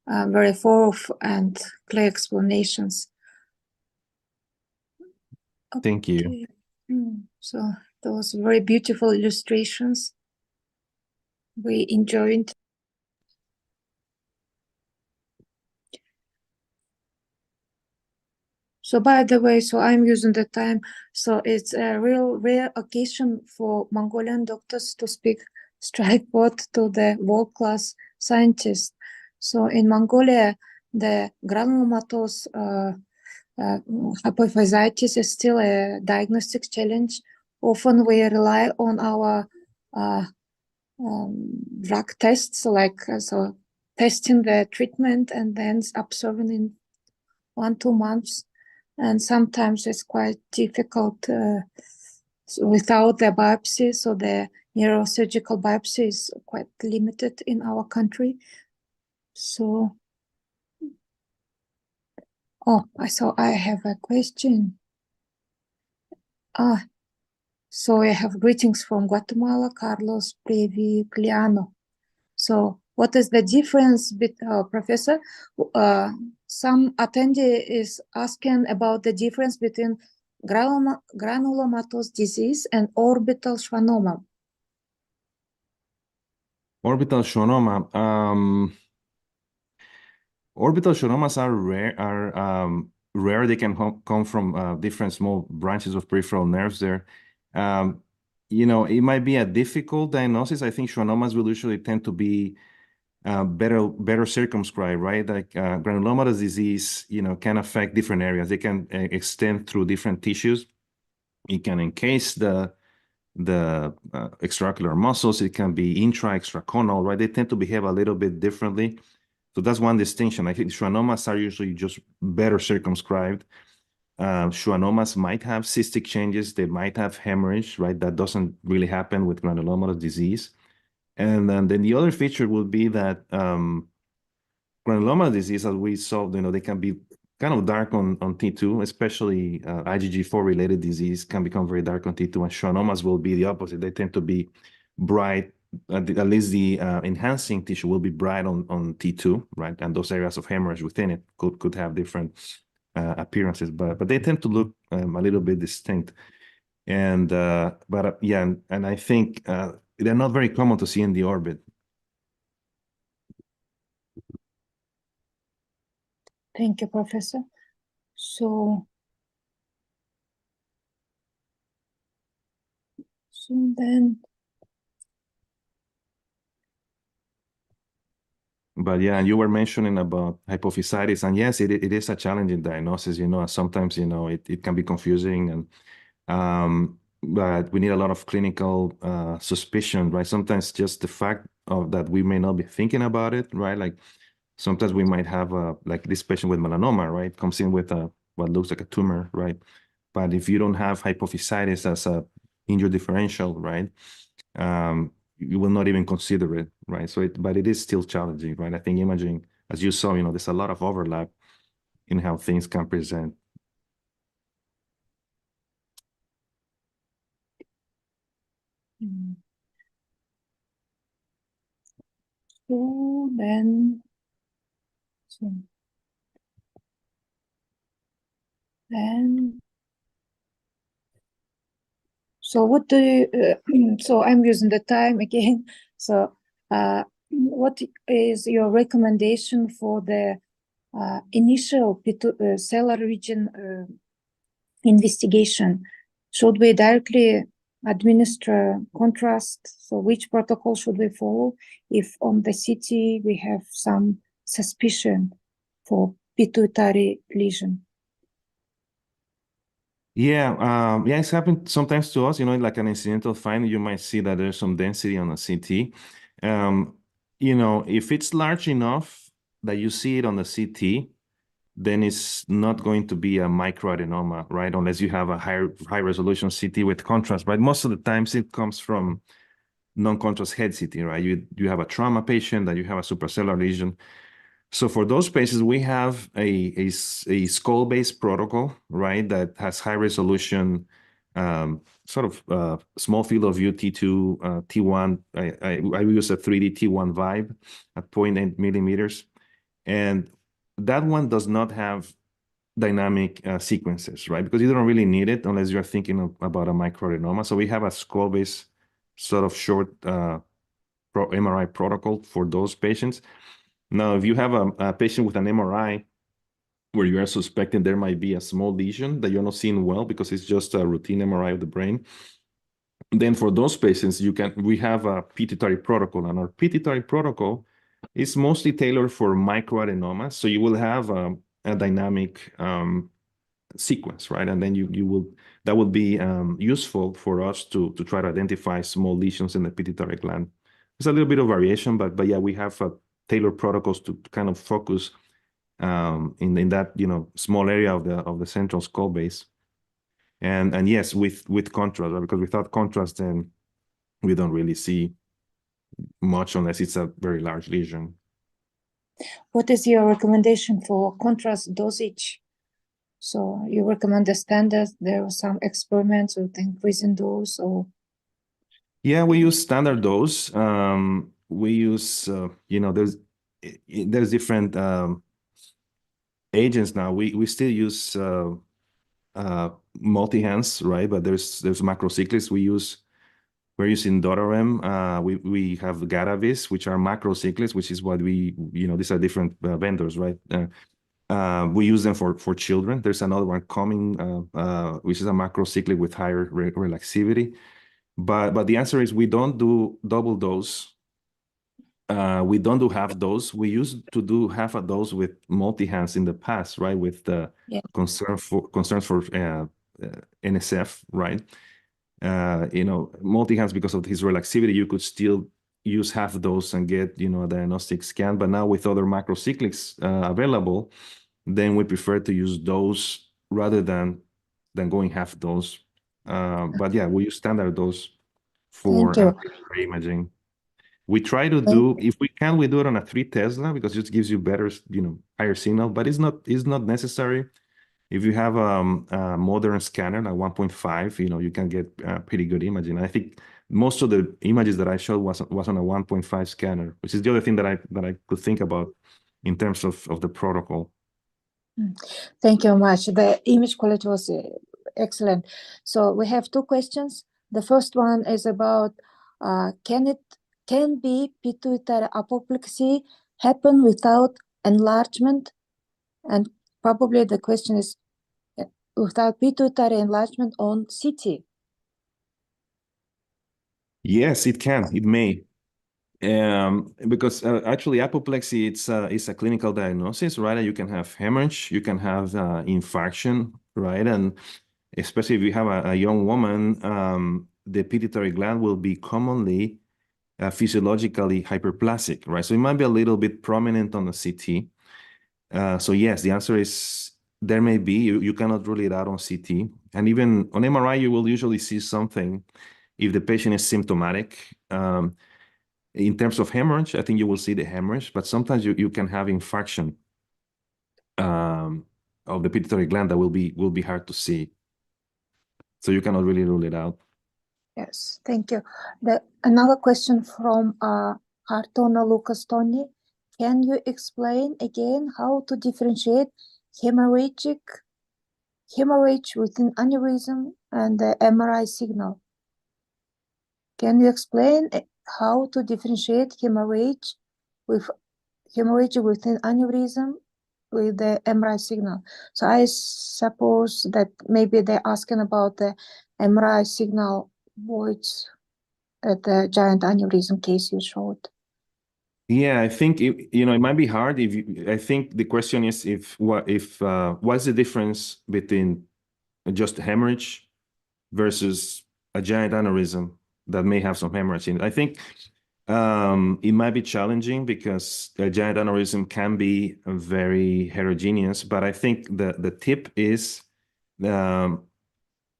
very thorough and clear explanations. Thank you. So those very beautiful illustrations. We enjoyed. So by the way, so I'm using the time. So it's a real rare occasion for Mongolian doctors to speak straightforward to the world-class scientists. So in Mongolia, the granulomatous hypophysitis is still a diagnostic challenge. Often we rely on our drug tests, like so testing the treatment and then observing in 1-2 months, and sometimes it's quite difficult without the biopsy. So the neurosurgical biopsy is quite limited in our country. So, I have a question. So I have greetings from Guatemala, Carlos Previgliano. So what is the difference, Professor? Some attendee is asking about the difference between granulomatous disease and orbital schwannoma. Orbital schwannoma. Orbital schwannomas are rare. They can come from different small branches of peripheral nerves there. It might be a difficult diagnosis. I think schwannomas will usually tend to be better circumscribed, right? Like granulomatous disease, can affect different areas. They can extend through different tissues. It can encase the extraocular muscles. It can be extraconal, right? They tend to behave a little bit differently. So that's one distinction. I think schwannomas are usually just better circumscribed. Schwannomas might have cystic changes. They might have hemorrhage, right? That doesn't really happen with granulomatous disease. And then the other feature would be that granuloma disease, as we saw, they can be kind of dark on T2, especially IgG4 related disease can become very dark on T2, and schwannomas will be the opposite. They tend to be bright, at least the enhancing tissue will be bright on T2, right? And those areas of hemorrhage within it could have different appearances, but they tend to look a little bit distinct. And and I think they're not very common to see in the orbit. Thank you, Professor. So then. But yeah, and you were mentioning about hypophysitis, and yes, it is a challenging diagnosis. Sometimes it can be confusing, and but we need a lot of clinical suspicion, right? Sometimes just the fact of that we may not be thinking about it, right? Like sometimes we might have like this patient with melanoma, right? Comes in with what looks like a tumor, right? But if you don't have hypophysitis as a injury differential, right? You will not even consider it, right? But it is still challenging, right? I think imaging, as you saw, there's a lot of overlap in how things can present. So then, So what do you, so I'm using the time again. So what is your recommendation for the initial Sellar region investigation? Should we directly administer contrast? So which protocol should we follow if on the CT we have some suspicion for pituitary lesion? Yeah, yeah, it's happened sometimes to us, like an incidental finding, you might see that there's some density on the CT. If it's large enough that you see it on the CT, then it's not going to be a microadenoma, right? Unless you have a high resolution CT with contrast, right? Most of the times it comes from non-contrast head CT, right? You have a trauma patient, that you have a suprasellar lesion. So for those patients, we have a skull-based protocol, right, that has high resolution, sort of small field of view T2, T1. I use a 3D T1 Vibe at 0.8 millimeters. And that one does not have dynamic sequences, right? Because you don't really need it unless you're thinking about a microadenoma. So we have a skull-based sort of short MRI protocol for those patients. Now, if you have a patient with an MRI where you are suspecting there might be a small lesion that you're not seeing well because it's just a routine MRI of the brain, then for those patients, we have a pituitary protocol, and our pituitary protocol is mostly tailored for microadenomas. So you will have a dynamic sequence, right? And then that will be useful for us to try to identify small lesions in the pituitary gland. There's a little bit of variation, but yeah, we have tailored protocols to kind of focus in that small area of the central skull base. And yes, with contrast, right? Because without contrast, then we don't really see much unless it's a very large lesion. What is your recommendation for contrast dosage? So you recommend the standard? There are some experiments with increasing dose, or? Yeah, we use standard dose. We use, there's different agents now. We still use multi-hands, right? But there's macrocyclics. We're using Dotarem. We have Garavis, which are macrocyclics, which is what these are different vendors, right? We use them for children. There's another one coming, which is a macrocyclic with higher relaxivity. But the answer is we don't do double dose. We don't do half dose. We used to do half a dose with multi-hands in the past, right? With the concerns for NSF, right? Multi-hands, because of his relaxivity, you could still use half dose and get, a diagnostic scan. But now with other macrocyclics available, then we prefer to use those rather than going half dose. But yeah, we use standard dose for imaging. We try to do, if we can, we do it on a 3 Tesla because it just gives you better, higher signal, but it's not necessary. If you have a modern scanner like 1.5, you can get pretty good imaging. I think most of the images that I showed was on a 1.5 scanner, which is the other thing that I could think about in terms of the protocol. Thank you very much. The image quality was excellent. So we have 2 questions. The first one is about can be pituitary apoplexy happen without enlargement? And probably the question is without pituitary enlargement on CT. Yes, it can. It may. Because actually apoplexy, it's a clinical diagnosis, right? You can have hemorrhage, you can have infarction, right? And especially if you have a young woman, the pituitary gland will be commonly physiologically hyperplasic, right? So it might be a little bit prominent on the CT. So yes, the answer is there may be. You cannot rule it out on CT. And even on MRI, you will usually see something if the patient is symptomatic. In terms of hemorrhage, I think you will see the hemorrhage, but sometimes you can have infarction of the pituitary gland that will be hard to see. So you cannot really rule it out. Yes, thank you. Another question from Hartona Lucas Tony. Can you explain again how to differentiate hemorrhage within aneurysm and the MRI signal? Can you explain how to differentiate hemorrhage within aneurysm with the MRI signal? So I suppose that maybe they're asking about the MRI signal voids at the giant aneurysm case you showed. Yeah, I think it might be hard if I think the question is what's the difference between just hemorrhage versus a giant aneurysm that may have some hemorrhage in it. I think it might be challenging because a giant aneurysm can be very heterogeneous, but I think the tip is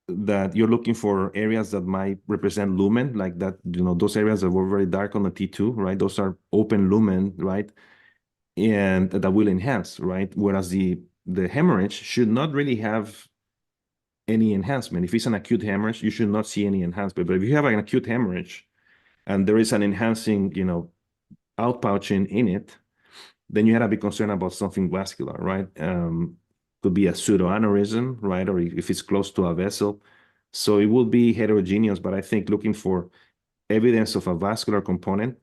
that you're looking for areas that might represent lumen, like that, those areas that were very dark on the T2, right? Those are open lumen, right? And that will enhance, right? Whereas the hemorrhage should not really have any enhancement. If it's an acute hemorrhage, you should not see any enhancement. But if you have an acute hemorrhage and there is an enhancing, outpouching in it, then you have to be concerned about something vascular, right? Could be a pseudoaneurysm, right? Or if it's close to a vessel. So it will be heterogeneous, but I think looking for evidence of a vascular component,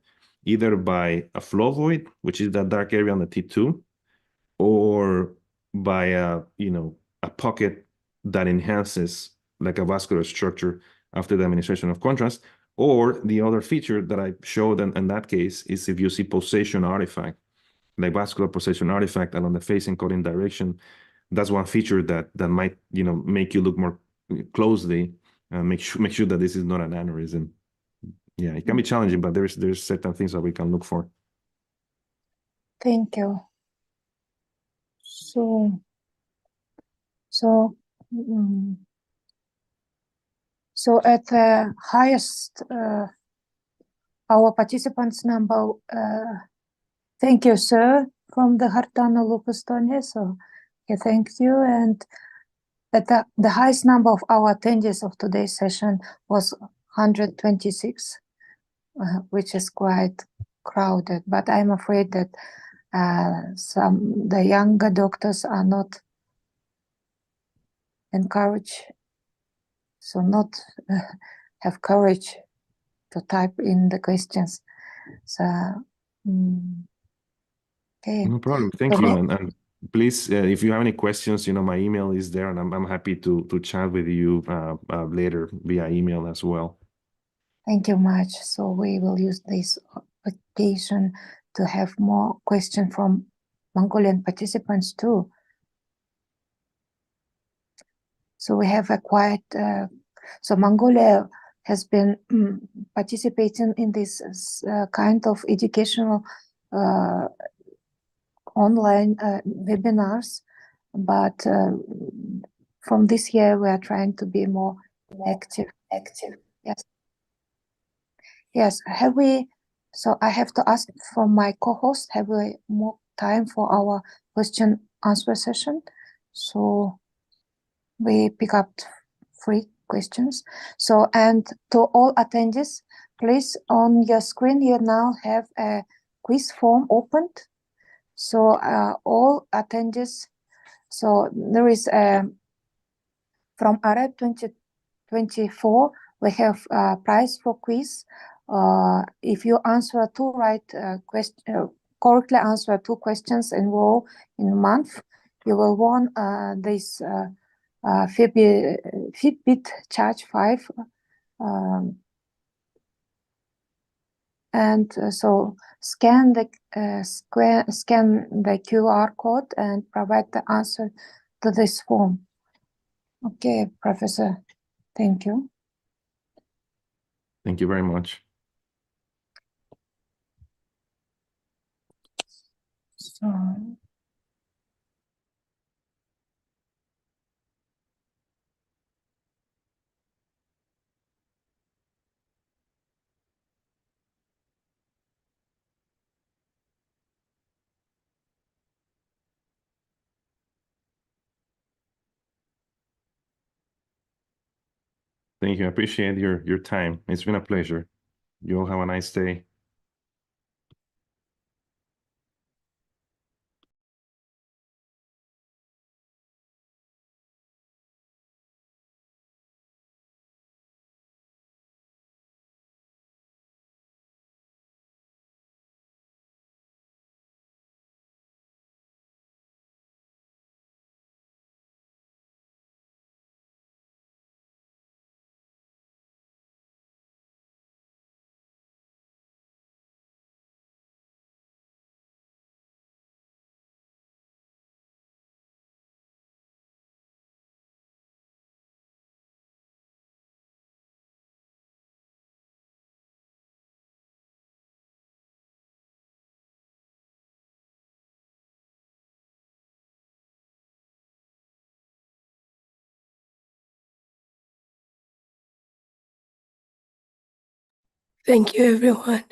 either by a flow void, which is that dark area on the T2, or by a pocket that enhances like a vascular structure after the administration of contrast. Or the other feature that I showed in that case is if you see pulsation artifact, like vascular pulsation artifact along the face encoding direction, that's one feature that might make you look more closely and make sure that this is not an aneurysm. Yeah, it can be challenging, but there's certain things that we can look for. Thank you. So at the highest, our participants number, thank you, sir, from the Hartana Lupus Estonia. So yeah, thank you. And at the highest number of our attendees of today's session was 126, which is quite crowded. But I'm afraid that the younger doctors are not encouraged, so not have courage to type in the questions. So, okay. No problem. Thank you. And please, if you have any questions, my email is there, and I'm happy to chat with you later via email as well. Thank you much. So we will use this occasion to have more questions from Mongolian participants too. So we have a quite, so Mongolia has been participating in this kind of educational online webinars, but from this year we are trying to be more active. Yes. Yes. Have we, so I have to ask from my co-host, have we more time for our question answer session? So we pick up 3 questions. So, and to all attendees, please, on your screen you now have a quiz form opened. So all attendees, so there is from AREP 2024, we have a prize for quiz. If you answer 2 right correctly answer 2 questions in row in a month, you will win this Fitbit Charge 5. And so scan the QR code and provide the answer to this form. Okay, Professor, thank you. Thank you very much. So, Thank you. I appreciate your time. It's been a pleasure. You all have a nice day. Thank you, everyone.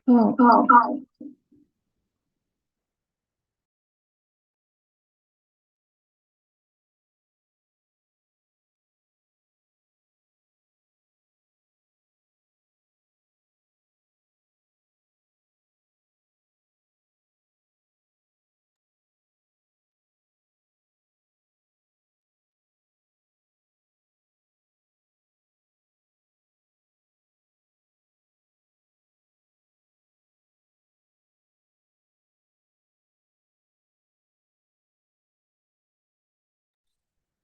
Oh,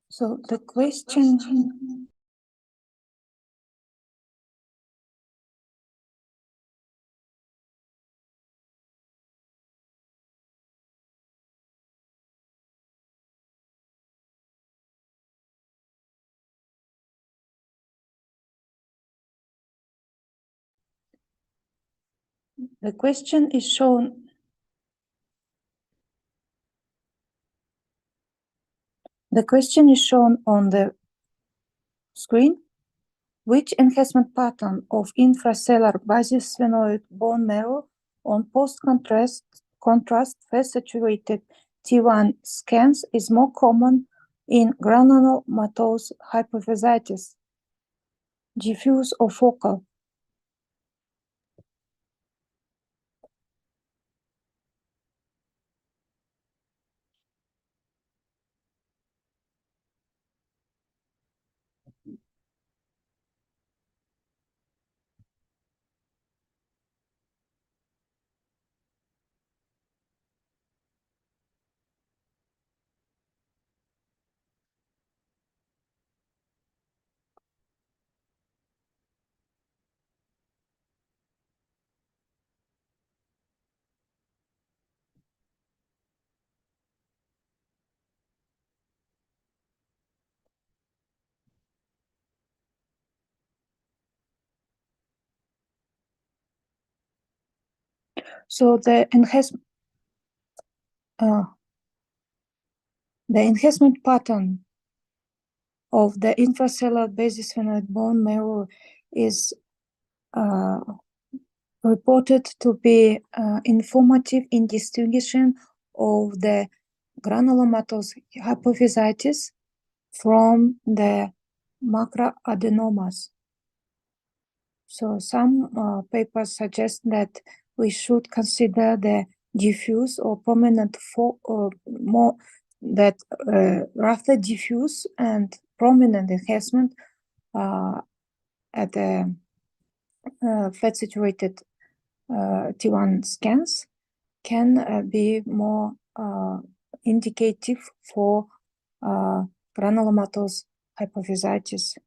so the question. The question is shown. The question is shown on the screen. Which enhancement pattern of infracellular basal-sphenoid bone marrow on post-contrast phase-saturated T1 scans is more common in granulomatous hypophysitis, diffuse or focal? So the enhancement pattern of the intracellular basisphenoid bone marrow is reported to be informative in distinguishing of the granulomatous hypophysitis from the macroadenomas. So some papers suggest that we should consider the diffuse or prominent more that rather diffuse and prominent enhancement at the fat saturated T1 scans can be more indicative for granulomatous hypophysitis.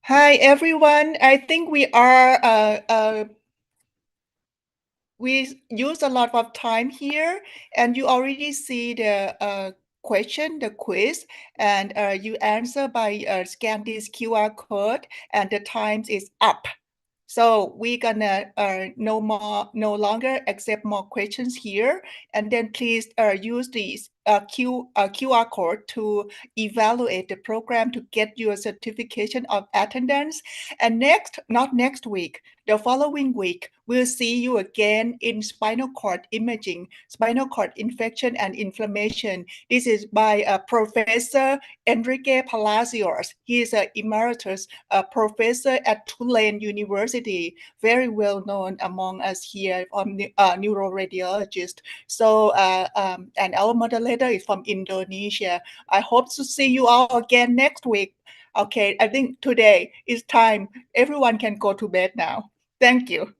Hi, everyone. I think we use a lot of time here, and you already see the question, the quiz, and you answer by scan this QR code, and the times is up. So we're gonna no longer accept more questions here, and then please use this QR code to evaluate the program to get your certification of attendance. And not next week, the following week, we'll see you again in spinal cord imaging, spinal cord infection and inflammation. This is by Professor Enrique Palacios. He is an emeritus professor at Tulane University, very well known among us here on neuroradiologist. So, and our moderator is from Indonesia. I hope to see you all again next week. Okay, I think today is time. Everyone can go to bed now. Thank you.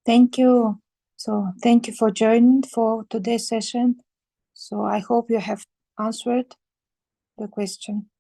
Thank you. So thank you for joining for today's session. So I hope you have answered the question.